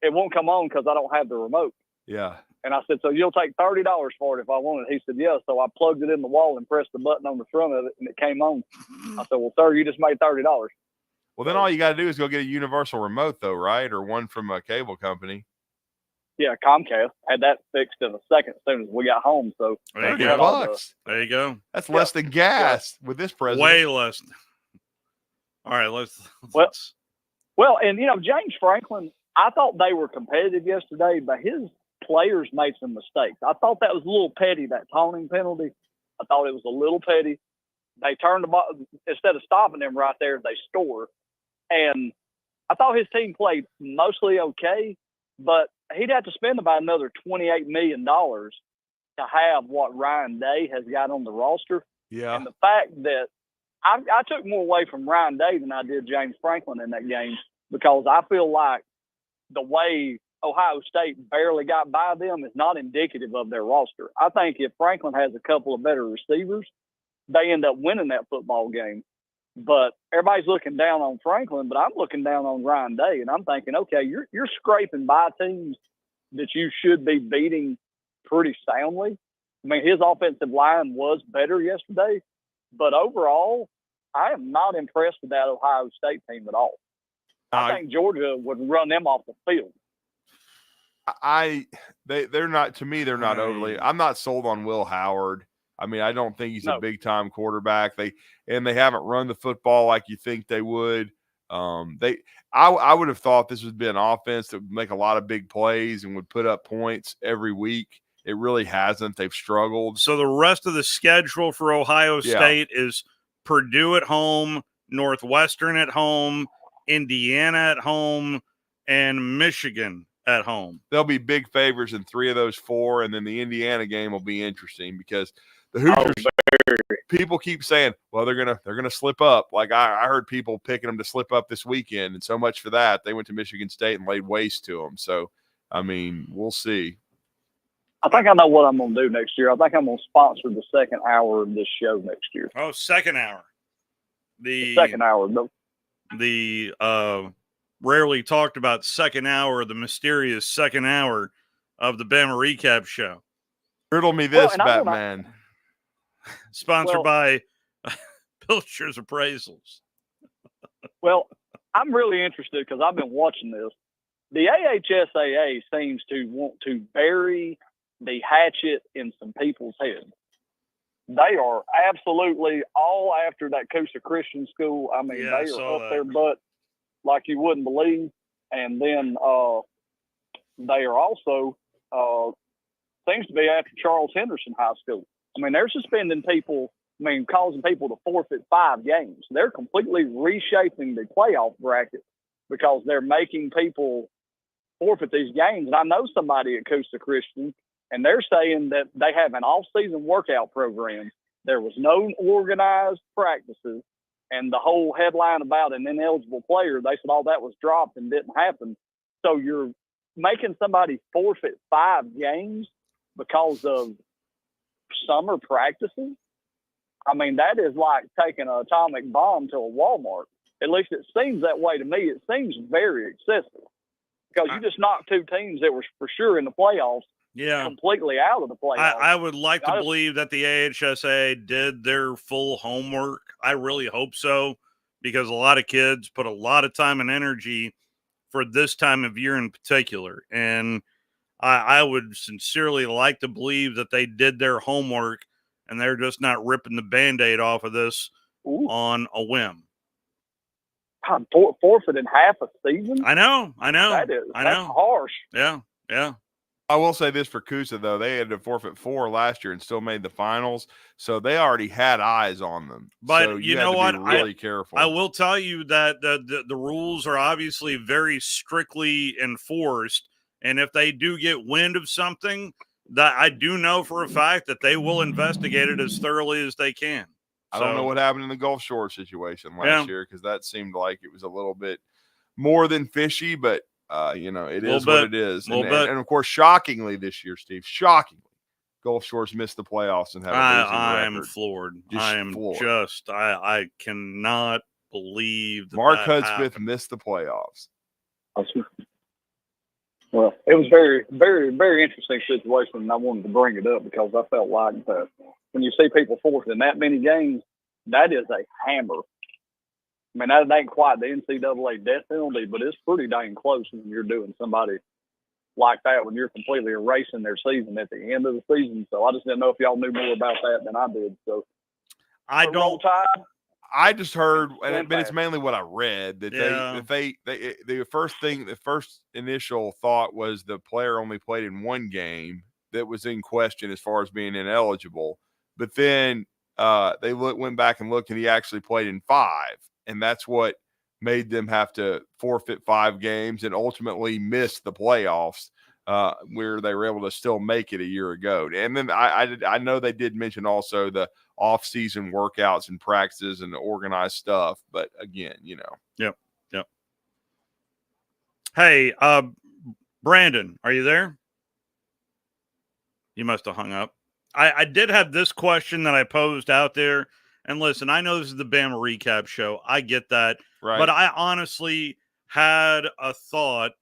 it won't come on because I don't have the remote.
Yeah.
And I said, so you'll take $30 for it if I want it? He said, yeah. So I plugged it in the wall and pressed the button on the front of it, and it came on. I said, well, sir, you just made $30.
Well, then all you got to do is go get a universal remote, though, right? Or one from a cable company.
Yeah, Comcast had that fixed in a second as soon as we got home. So
there you
go.
There you go.
That's less than gas with this president.
Way less. All right, let's.
Well, and James Franklin, I thought they were competitive yesterday, but his players made some mistakes. I thought that was a little petty, that taunting penalty. I thought it was a little petty. They turned the ball instead of stopping them right there. They score, and I thought his team played mostly okay. but he'd have to spend about another $28 million to have what Ryan Day has got on the roster.
Yeah.
And the fact that I took more away from Ryan Day than I did James Franklin in that game, because I feel like the way Ohio State barely got by them is not indicative of their roster. I think if Franklin has a couple of better receivers, they end up winning that football game. But everybody's looking down on Franklin, but I'm looking down on Ryan Day, and I'm thinking, okay, you're scraping by teams that you should be beating pretty soundly. I mean, his offensive line was better yesterday, but overall, I am not impressed with that Ohio State team at all. I think Georgia would run them off the field.
They're not, to me, they're not overly. I'm not sold on Will Howard. I mean, I don't think he's a big time quarterback. They haven't run the football like you think they would. I would have thought this would be an offense that would make a lot of big plays and would put up points every week. It really hasn't. They've struggled.
So the rest of the schedule for Ohio State is Purdue at home, Northwestern at home, Indiana at home, and Michigan at home.
They'll be big favorites in 3 of those 4, and then the Indiana game will be interesting because the Hoosiers, people keep saying, well, they're gonna slip up. Like I heard people picking them to slip up this weekend, and so much for that. They went to Michigan State and laid waste to them. So, I mean, we'll see.
I think I know what I'm going to do next year. I think I'm going to sponsor the second hour of this show next year.
Oh, second hour.
The second hour.
The rarely talked about second hour, the mysterious second hour of the Bama Recap Show.
Riddle me this, Batman.
Sponsored by Pilcher's Appraisals.
Well, I'm really interested because I've been watching this. The AHSAA seems to want to bury the hatchet in some people's heads. They are absolutely all after that Coosa Christian School. I mean, they are up their butt like you wouldn't believe. And then they are also seems to be after Charles Henderson High School. I mean, they're suspending people, causing people to forfeit 5 games. They're completely reshaping the playoff bracket because they're making people forfeit these games. And I know somebody at Coosa Christian, and they're saying that they have an off-season workout program. There was no organized practices, and the whole headline about an ineligible player, they said all that was dropped and didn't happen. So you're making somebody forfeit 5 games because of summer practices? I mean, that is like taking an atomic bomb to a Walmart. At least it seems that way to me. It seems very excessive because you just knocked 2 teams that were for sure in the playoffs completely out of the playoffs.
I would like to believe that the AHSA did their full homework. I really hope so, because a lot of kids put a lot of time and energy for this time of year in particular. And I would sincerely like to believe that they did their homework and they're just not ripping the Band-Aid off of this on a whim.
God, forfeiting half a season?
I know.
That's harsh.
Yeah.
I will say this for Coosa, though. They had to forfeit 4 last year and still made the finals, so they already had eyes on them.
But
so
you know what?
Be really careful.
I will tell you that the rules are obviously very strictly enforced, and if they do get wind of something, that I do know for a fact that they will investigate it as thoroughly as they can.
I don't know what happened in the Gulf Shore situation last year, because that seemed like it was a little bit more than fishy, but it is what it is. And of course, shockingly this year, Steve, Gulf Shore's missed the playoffs and have a losing record.
I am floored. I cannot believe that
Mark
that
Hudspeth
happened.
missed the playoffs.
Well, it was very, very, very interesting situation, and I wanted to bring it up because I felt like that when you see people forfeiting that many games, that is a hammer. I mean, that ain't quite the NCAA death penalty, but it's pretty dang close when you're doing somebody like that, when you're completely erasing their season at the end of the season. So I just didn't know if y'all knew more about that than I did. So
I don't.
I just heard, but it's mainly what I read, that the first initial thought was the player only played in 1 game that was in question as far as being ineligible. But then they went back and looked, and he actually played in 5. And that's what made them have to forfeit 5 games and ultimately miss the playoffs, where they were able to still make it a year ago. And then I know they did mention also the off-season workouts and practices and the organized stuff. But again,
Yep. Hey, Brandon, are you there? You must have hung up. I did have this question that I posed out there. And listen, I know this is the Bama recap show. I get that.
Right.
But I honestly had a thought,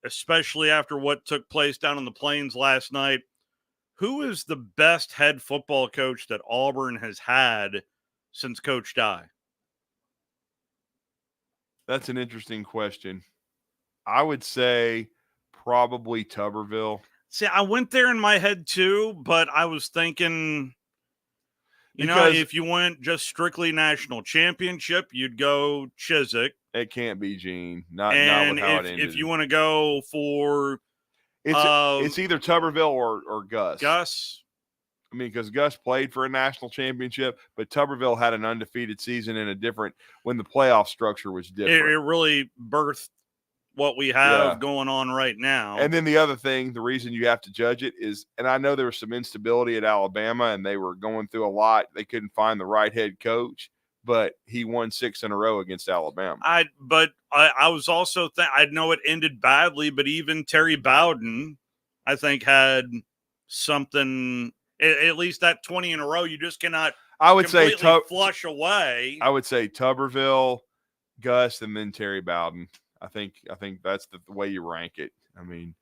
especially after what took place down in the Plains last night. Who is the best head football coach that Auburn has had since Coach Dye?
That's an interesting question. I would say probably Tuberville.
See, I went there in my head too, but I was thinking, if you went just strictly national championship, you'd go Chizik.
It can't be Gene. Not with how it ended.
If you want to go for,
it's either Tuberville or Gus.
Gus.
I mean, because Gus played for a national championship, but Tuberville had an undefeated season in when the playoff structure was different.
It really birthed what we have going on right now.
And then the other thing, the reason you have to judge it is, and I know there was some instability at Alabama and they were going through a lot. They couldn't find the right head coach, but he won 6 in a row against Alabama.
I was also I know it ended badly, but even Terry Bowden, I think, had something, at least that 20 in a row. You just cannot flush away.
I would say Tuberville, Gus, and then Terry Bowden. I think that's the way you rank it. I mean,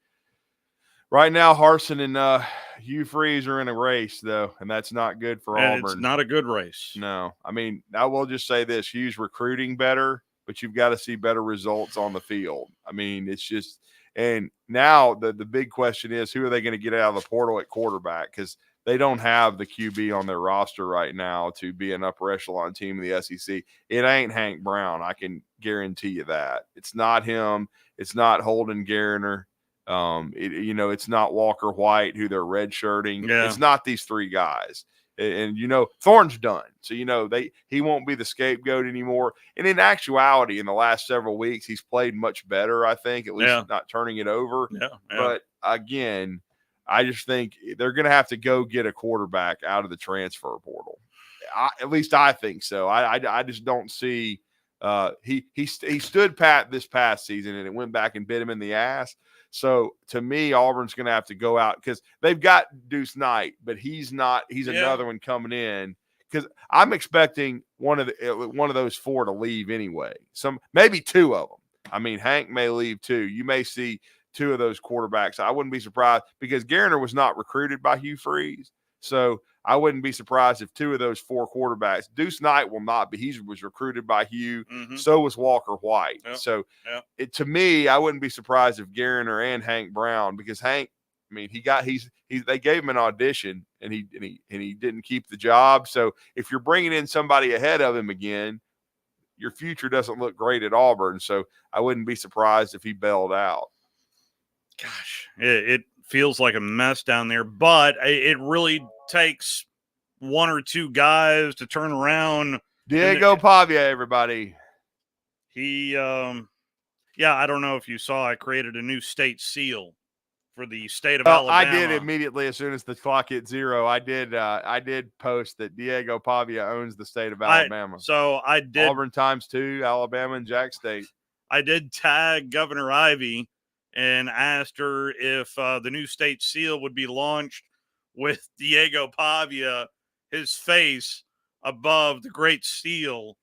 right now Harsin and Hugh Freeze are in a race, though, and that's not good for Auburn.
It's not a good race.
No. I mean, I will just say this. Hugh's recruiting better, but you've got to see better results on the field. I mean, it's just – and now the big question is, who are they going to get out of the portal at quarterback? Because they don't have the QB on their roster right now to be an upper echelon team in the SEC. It ain't Hank Brown. I can guarantee you that. It's not him. It's not Holden Garner. It's not Walker White, who they're redshirting.
Yeah.
It's not these 3 guys. And Thorne's done. So, he won't be the scapegoat anymore. And in actuality, in the last several weeks, he's played much better, I think, at least not turning it over.
Yeah.
But again, I just think they're going to have to go get a quarterback out of the transfer portal. At least I think so. I just don't see he stood pat this past season and it went back and bit him in the ass. So to me, Auburn's going to have to go out because they've got Deuce Knight, but he's not. He's another one coming in because I'm expecting one of those 4 to leave anyway. Maybe 2 of them. I mean, Hank may leave too. You may see 2 of those quarterbacks. I wouldn't be surprised because Garner was not recruited by Hugh Freeze. So I wouldn't be surprised if 2 of those 4 quarterbacks, Deuce Knight will not be. He was recruited by Hugh.
Mm-hmm.
So was Walker White.
Yep.
So to me, I wouldn't be surprised if Garner and Hank Brown, because Hank, I mean, they gave him an audition and he didn't keep the job. So if you're bringing in somebody ahead of him again, your future doesn't look great at Auburn. So I wouldn't be surprised if he bailed out.
Gosh, it feels like a mess down there, but it really takes 1 or 2 guys to turn around.
Diego Pavia, everybody.
He, I don't know if you saw, I created a new state seal for the state of Alabama.
I did immediately as soon as the clock hit 0. I did post that Diego Pavia owns the state of Alabama.
I did
Auburn times 2, Alabama and Jack State.
I did tag Governor Ivy and asked her if the new state seal would be launched with Diego Pavia, his face above the great seal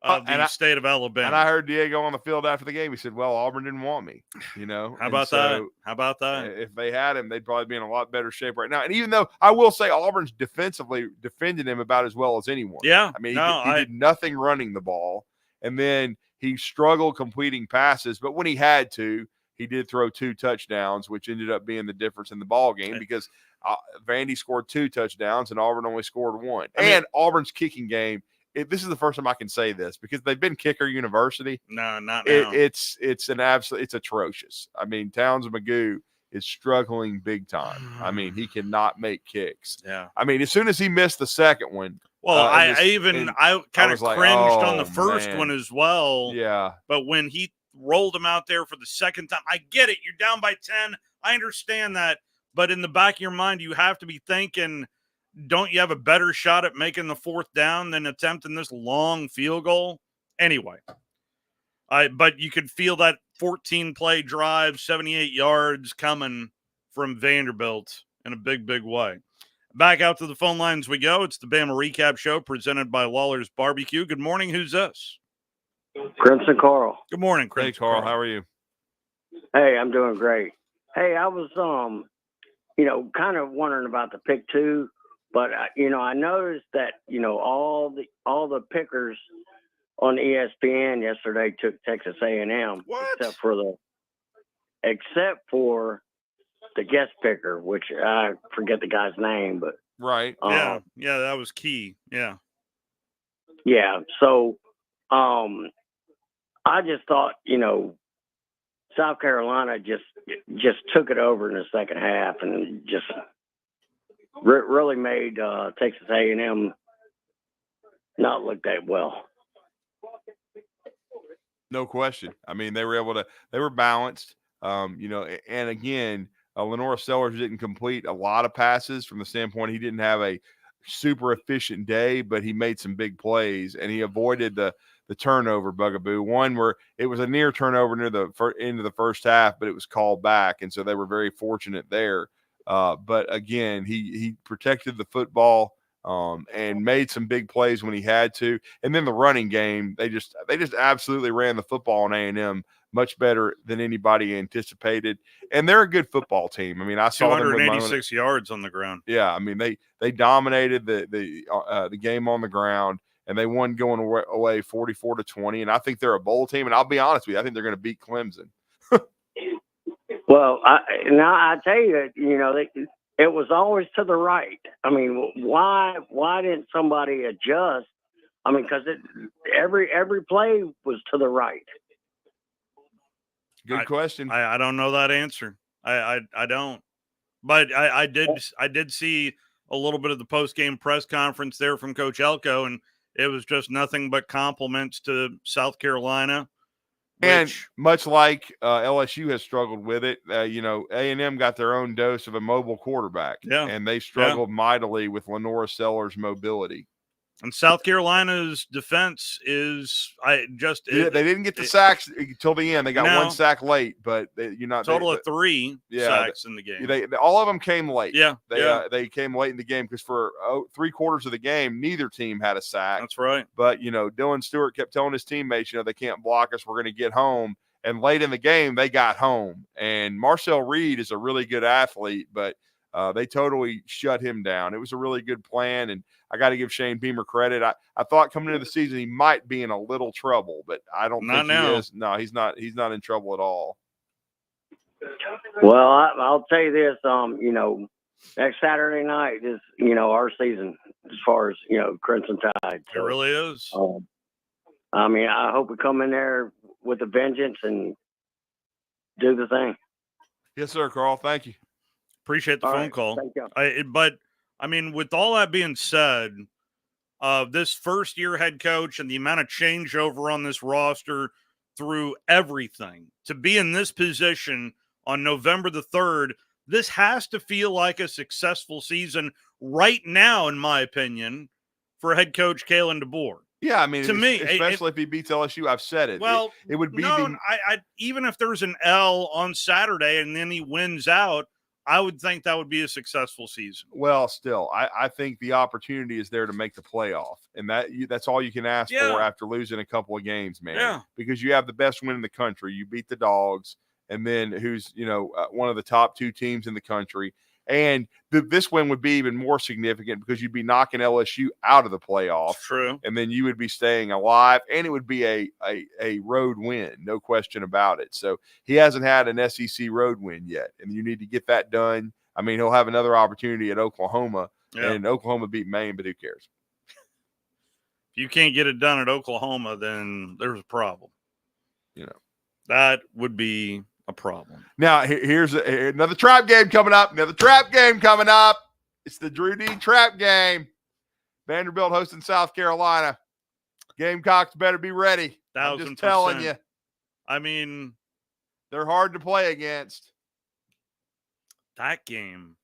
of the state of Alabama.
And I heard Diego on the field after the game. He said, well, Auburn didn't want me,
How about that?
If they had him, they'd probably be in a lot better shape right now. And even though I will say Auburn's defensively defended him about as well as anyone.
Yeah.
I mean, he did nothing running the ball. And then he struggled completing passes. But when he had to, he did throw 2 touchdowns, which ended up being the difference in the ball game because Vandy scored 2 touchdowns and Auburn only scored 1. Auburn's kicking game, this is the first time I can say this because they've been kicker university.
No, not now.
It's atrocious. I mean, Towns Magoo is struggling big time. I mean, he cannot make kicks.
Yeah.
I mean, as soon as he missed the second one,
Well, I kind of cringed on the first
man.
one as well.
Yeah.
But when he rolled him out there for the second time, I get it. You're down by 10. I understand that. But in the back of your mind, you have to be thinking, don't you have a better shot at making the fourth down than attempting this long field goal? Anyway, but you could feel that 14-play drive, 78 yards coming from Vanderbilt in a big, big way. Back out to the phone lines we go. It's the Bama Recap Show presented by Lawlers BBQ. Good morning. Who's this?
Crimson Carl.
Good morning, Crimson.
Hey, Carl. How are you?
Hey, I'm doing great. Hey, I was, kind of wondering about the pick two, but I noticed that all the pickers on ESPN yesterday took Texas A&M, except for the guest picker, which I forget the guy's name, but
right,
yeah, that was key, yeah.
So, I just thought, South Carolina just took it over in the second half and just really made Texas A&M not look that well.
No question. I mean, they were balanced, and again, Lenora Sellers didn't complete a lot of passes from the standpoint he didn't have a super efficient day, but he made some big plays and he avoided the turnover bugaboo. One where it was a near turnover near the end of the first half, but it was called back, and so they were very fortunate there. But again, he protected the football and made some big plays when he had to. And then the running game, they just absolutely ran the football on A&M much better than anybody anticipated. And they're a good football team. I mean, I saw them with
286 yards on the ground.
Yeah, I mean, they dominated the game on the ground, and they won going away 44-20. And I think they're a bowl team. And I'll be honest with you, I think they're going to beat Clemson.
Well, I tell you, it was always to the right. I mean, why didn't somebody adjust? I mean, because every play was to the right.
Good question.
I don't know that answer. I don't. But I did see a little bit of the post-game press conference there from Coach Elko, and it was just nothing but compliments to South Carolina.
And much like LSU has struggled with it, A&M got their own dose of a mobile quarterback.
Yeah.
And they struggled mightily with Lenora Sellers' mobility.
And South Carolina's defense is
they didn't get the sacks until the end. They got one sack late, but
total of 3 sacks in the game.
All of them came late.
Yeah,
they came late in the game because for 3/4 of the game, neither team had a sack.
That's right.
But Dylan Stewart kept telling his teammates, they can't block us. We're going to get home. And late in the game, they got home. And Marcel Reed is a really good athlete, but they totally shut him down. It was a really good plan, and I got to give Shane Beamer credit. I thought coming into the season he might be in a little trouble, but I don't think he is. No, he's not. He's not in trouble at all.
Well, I'll tell you this. Next Saturday night is our season as far as Crimson Tide.
So, it really is.
I mean, I hope we come in there with a vengeance and do the thing.
Yes, sir, Carl. Thank you.
Appreciate the phone call.
Thank you.
But I mean, with all that being said, this first-year head coach and the amount of changeover on this roster through everything, to be in this position on November the 3rd, this has to feel like a successful season right now, in my opinion, for head coach Kalen DeBoer.
Yeah, I mean,
to me,
especially if he beats LSU, I've said it.
Well,
it would be
even if there's an L on Saturday and then he wins out, I would think that would be a successful season.
Well, still, I think the opportunity is there to make the playoff, and that's all you can ask for after losing a couple of games, man.
Yeah.
Because you have the best win in the country. You beat the Dogs, and then who's one of the top 2 teams in the country. And this win would be even more significant because you'd be knocking LSU out of the playoff.
True.
And then you would be staying alive, and it would be a road win, no question about it. So he hasn't had an SEC road win yet, and you need to get that done. I mean, he'll have another opportunity at Oklahoma, and Oklahoma beat Maine, but who cares?
If you can't get it done at Oklahoma, then there's a problem. That would be a problem.
Now, here's another trap game coming up. It's the Drew D trap game. Vanderbilt hosting South Carolina. Gamecocks better be ready. I'm just telling you.
I mean,
they're hard to play against.
That game.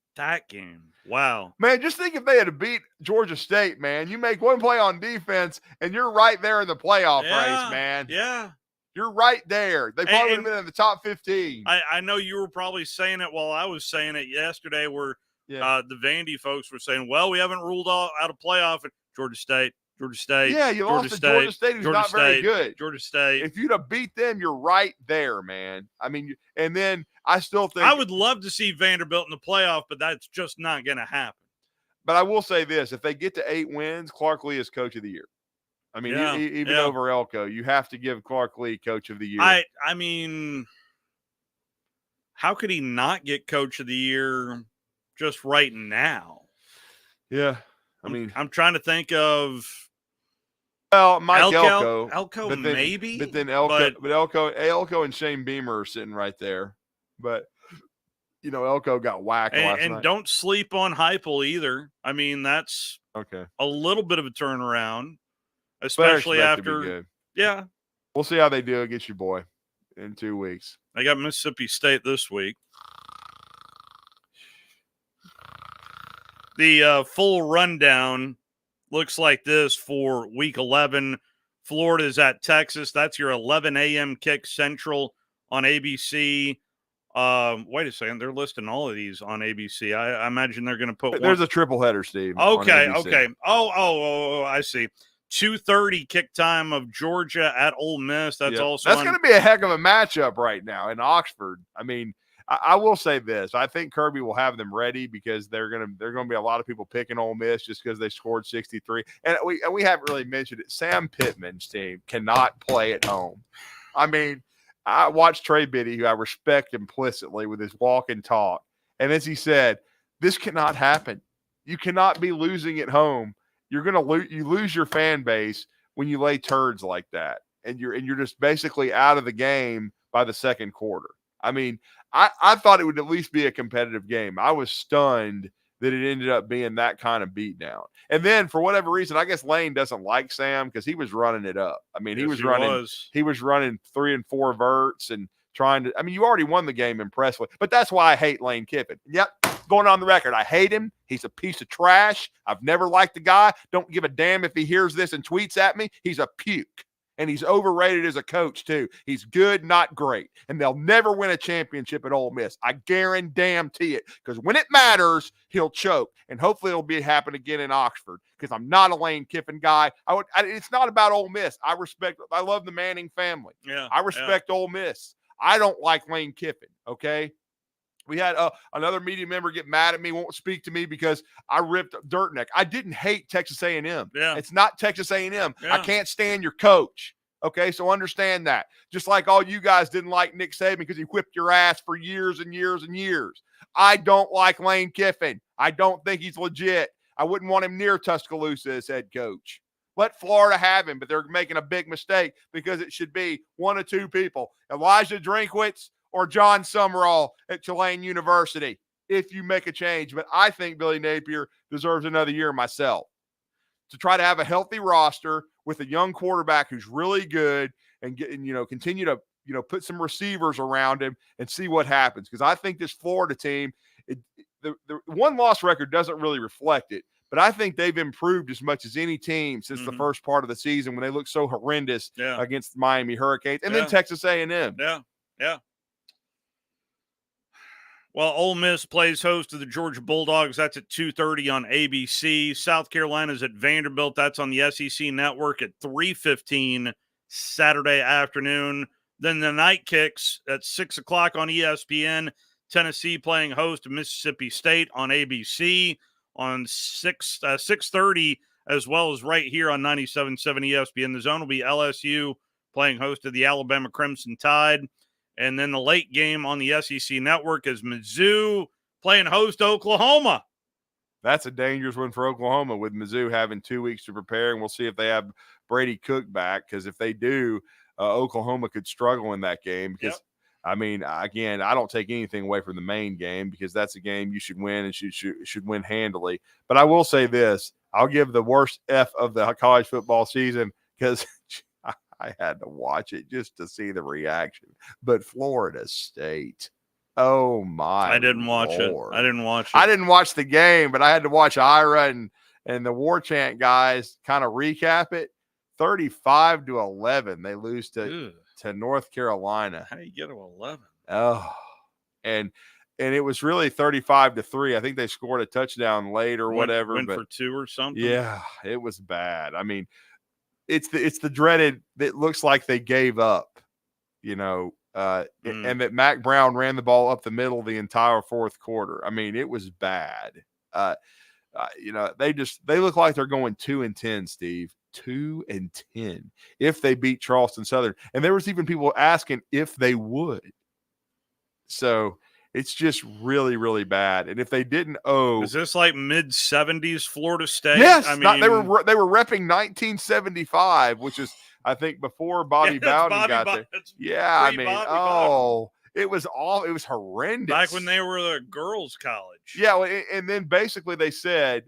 Wow.
Man, just think if they had beat Georgia State, man. You make one play on defense, and you're right there in the playoff race, man.
Yeah.
You're right there. They probably would have been in the top 15.
I know you were probably saying it while I was saying it yesterday where the Vandy folks were saying, well, we haven't ruled out a playoff at Georgia State.
Yeah, you lost to Georgia State, who's not very good.
Georgia State.
If you'd have beat them, you're right there, man. I mean, and then I still think
I would love to see Vanderbilt in the playoff, but that's just not going to happen.
But I will say this: if they get to 8 wins, Clark Lee is Coach of the Year. I mean, even over Elko, you have to give Clark Lee Coach of the Year.
I mean, how could he not get Coach of the Year just right now?
Yeah, I mean,
I'm trying to think of.
Well, Mike Elko,
Elko maybe,
but then Elko and Shane Beamer are sitting right there. But Elko got whacked last night.
And don't sleep on Heupel either. I mean, that's
okay.
A little bit of a turnaround, especially after. Yeah,
we'll see how they do against your boy in 2 weeks.
They got Mississippi State this week. The full rundown looks like this for Week 11. Florida is at Texas. That's your 11 a.m. kick Central on ABC. Wait a second. They're listing all of these on ABC. I imagine they're going to put
There's a triple header, Steve.
Okay. Oh, I see. 2:30 kick time of Georgia at Ole Miss. That's going
to be a heck of a matchup right now in Oxford. I mean, I will say this. I think Kirby will have them ready because they're going to be a lot of people picking Ole Miss just because they scored 63. And we haven't really mentioned it. Sam Pittman's team cannot play at home. I mean, I watched Trey Biddy, who I respect implicitly with his walk and talk. And as he said, this cannot happen. You cannot be losing at home. You're going to lose your fan base when you lay turds like that. And you're just basically out of the game by the second quarter. I mean, I thought it would at least be a competitive game. I was stunned that it ended up being that kind of beatdown. And then for whatever reason, I guess Lane doesn't like Sam because he was running it up. I mean, he was running 3 and 4 verts and trying to. I mean, you already won the game impressively, but that's why I hate Lane Kiffin. Yep, going on the record, I hate him. He's a piece of trash. I've never liked the guy. Don't give a damn if he hears this and tweets at me. He's a puke. And he's overrated as a coach, too. He's good, not great. And they'll never win a championship at Ole Miss. I guarantee it. Because when it matters, he'll choke. And hopefully it'll happen again in Oxford. Because I'm not a Lane Kiffin guy. It's not about Ole Miss. I love the Manning family.
Yeah,
I respect Ole Miss. I don't like Lane Kiffin, okay? We had another media member get mad at me, won't speak to me because I ripped Dirtneck. I didn't hate Texas A&M.
Yeah.
It's not Texas A&M.
Yeah.
I can't stand your coach. Okay, so understand that. Just like all you guys didn't like Nick Saban because he whipped your ass for years and years and years. I don't like Lane Kiffin. I don't think he's legit. I wouldn't want him near Tuscaloosa as head coach. Let Florida have him, but they're making a big mistake because it should be one of two people, Elijah Drinkwitz or John Summerall at Tulane University, if you make a change. But I think Billy Napier deserves another year myself to try to have a healthy roster with a young quarterback who's really good and continue to, put some receivers around him and see what happens. Because I think this Florida team, the one-loss record doesn't really reflect it, but I think they've improved as much as any team since the first part of the season when they looked so horrendous against the Miami Hurricanes and then Texas A&M.
Yeah. Well, Ole Miss plays host to the Georgia Bulldogs. That's at 2:30 on ABC. South Carolina's at Vanderbilt. That's on the SEC Network at 3:15 Saturday afternoon. Then the night kicks at 6 o'clock on ESPN. Tennessee playing host to Mississippi State on ABC on 6:30, as well as right here on 97.7 ESPN. The Zone will be LSU playing host to the Alabama Crimson Tide. And then the late game on the SEC Network is Mizzou playing host to Oklahoma.
That's a dangerous one for Oklahoma with Mizzou having 2 weeks to prepare, and we'll see if they have Brady Cook back because if they do, Oklahoma could struggle in that game because, I mean, again, I don't take anything away from the main game because that's a game you should win and should win handily. But I will say this, I'll give the worst F of the college football season because I had to watch it just to see the reaction. But Florida State, oh my!
I didn't watch
Lord.
it. I didn't watch it.
I didn't watch the game, but I had to watch Ira and the War Chant guys kind of recap it. 35-11, they lose to North Carolina.
How do you get to 11?
Oh, and it was really 35-3. I think they scored a touchdown late or whatever.
Went
but
for 2 or something.
Yeah, it was bad. I mean, it's the dreaded. It looks like they gave up, and that Mac Brown ran the ball up the middle the entire fourth quarter. I mean, it was bad. They look like they're going 2-10, Steve. 2-10 if they beat Charleston Southern, and there was even people asking if they would. So it's just really, really bad. And if they didn't
is this like mid-70s Florida State?
Yes,
I mean,
they were repping 1975, which is I think before Bobby Bowden got there. Yeah, I mean, it was horrendous
back when they were the girls' college.
Yeah, and then basically they said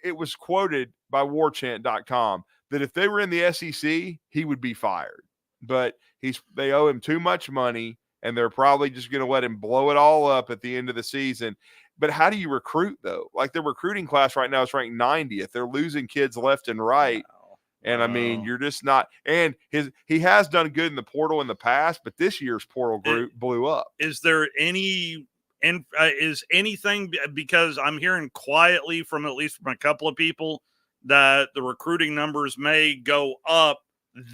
it was quoted by warchant.com that if they were in the SEC, he would be fired. But they owe him too much money, and they're probably just going to let him blow it all up at the end of the season. But how do you recruit, though? Like, the recruiting class right now is ranked 90th. They're losing kids left and right. Wow. And, I mean, you're just not – and he has done good in the portal in the past, but this year's portal group blew up.
Is there any is anything – because I'm hearing quietly from at least from a couple of people – that the recruiting numbers may go up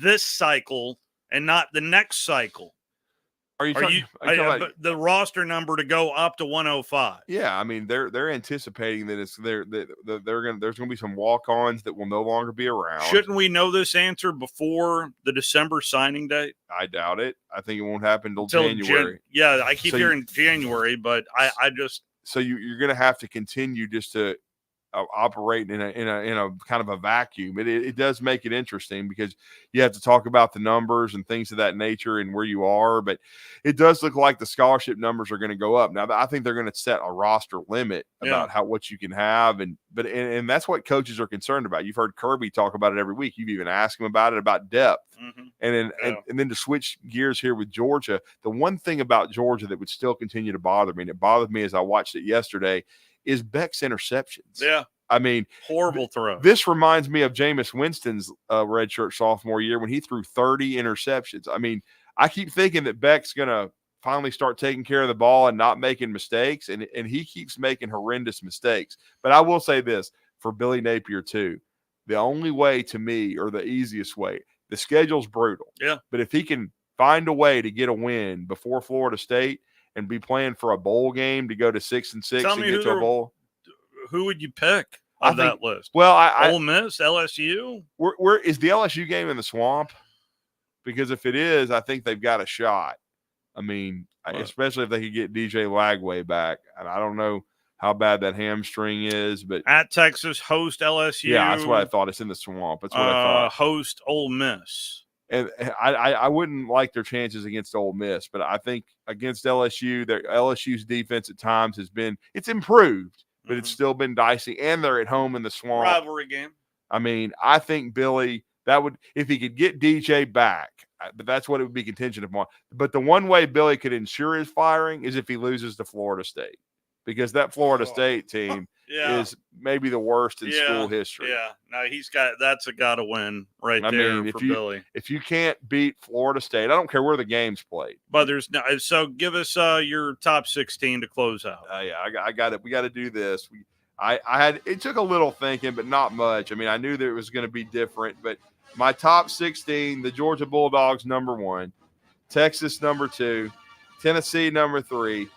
this cycle and not the next cycle.
Are you talking about
the roster number to go up to 105?
Yeah, I mean they're anticipating that there's going to be some walk-ons that will no longer be around.
Shouldn't we know this answer before the December signing date?
I doubt it. I think it won't happen until January.
I keep hearing January, but I just
so you're going to have to continue just to operate in a kind of a vacuum. It does make it interesting because you have to talk about the numbers and things of that nature and where you are, but it does look like the scholarship numbers are going to go up. Now, I think they're going to set a roster limit about what you can have, and that's what coaches are concerned about. You've heard Kirby talk about it every week. You've even asked him about it, about depth. Mm-hmm. And then to switch gears here with Georgia, the one thing about Georgia that would still continue to bother me, and it bothered me as I watched it yesterday, is Beck's interceptions.
Yeah.
I mean,
horrible throw.
This reminds me of Jameis Winston's redshirt sophomore year when he threw 30 interceptions. I mean, I keep thinking that Beck's going to finally start taking care of the ball and not making mistakes, and he keeps making horrendous mistakes. But I will say this for Billy Napier too. The only way to me, or the easiest way, the schedule's brutal.
Yeah.
But if he can find a way to get a win before Florida State and be playing for a bowl game to go to 6-6 and get to a bowl.
Who would you pick on that list?
Well,
Ole Miss, LSU.
Where is the LSU game in the Swamp? Because if it is, I think they've got a shot. I mean, especially if they could get DJ Lagway back. And I don't know how bad that hamstring is, but
at Texas, host LSU.
Yeah, that's what I thought. It's in the Swamp. That's what I thought.
Host Ole Miss.
And I wouldn't like their chances against Ole Miss, but I think against LSU, LSU's defense at times it's improved, but it's still been dicey, and they're at home in the Swamp.
Rivalry game.
I mean, I think Billy, if he could get DJ back, but that's what it would be contingent upon. But the one way Billy could ensure his firing is if he loses to Florida State, because that Florida State team is maybe the worst in school history.
Yeah, no, that's a got to win right there for Billy.
If you can't beat Florida State, I don't care where the game's played.
But so give us your top 16 to close out.
I got it. We got to do this. It took a little thinking, but not much. I mean, I knew that it was going to be different, but my top 16, the Georgia Bulldogs, number 1, Texas, number 2, Tennessee, number 3,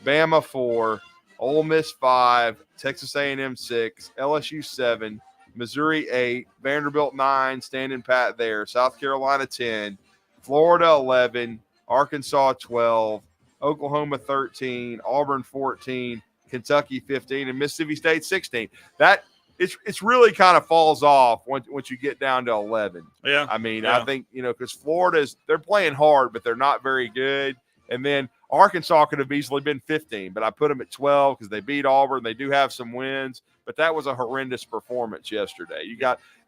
Bama, 4, Ole Miss 5, Texas A&M 6, LSU 7, Missouri 8, Vanderbilt 9, standing pat there, South Carolina 10, Florida 11, Arkansas 12, Oklahoma 13, Auburn 14, Kentucky 15, and Mississippi State 16. That it's really kind of falls off once you get down to 11.
Yeah.
I mean, I think, because they're playing hard, but they're not very good. And then Arkansas could have easily been 15, but I put them at 12 because they beat Auburn. They do have some wins, but that was a horrendous performance yesterday.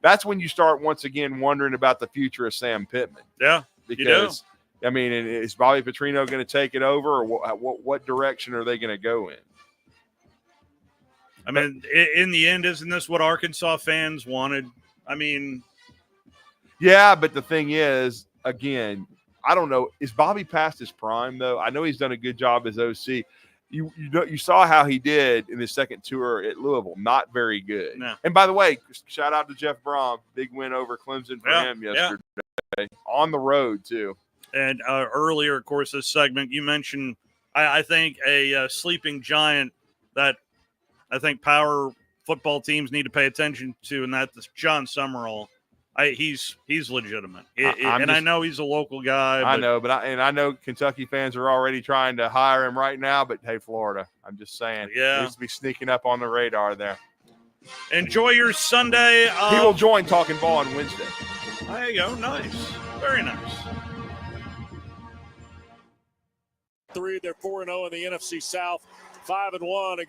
That's when you start once again wondering about the future of Sam Pittman.
Yeah,
because I mean, is Bobby Petrino going to take it over, or what direction are they going to go in?
I mean, in the end, isn't this what Arkansas fans wanted? I mean,
yeah, but the thing is, again, I don't know. Is Bobby past his prime, though? I know he's done a good job as OC. You saw how he did in his second tour at Louisville. Not very good.
No.
And by the way, shout out to Jeff Brom. Big win over Clemson for him yesterday. Yeah. On the road, too.
And earlier, of course, this segment, you mentioned, I think, a sleeping giant that I think power football teams need to pay attention to, and that's John Summerall. He's legitimate, I know he's a local guy.
I know, I know Kentucky fans are already trying to hire him right now. But hey, Florida, I'm just saying, he needs to be sneaking up on the radar there.
Enjoy your Sunday.
He will join Talking Ball on Wednesday.
There you go. Nice, very nice.
They're 4-0 in the NFC South, 5-1 against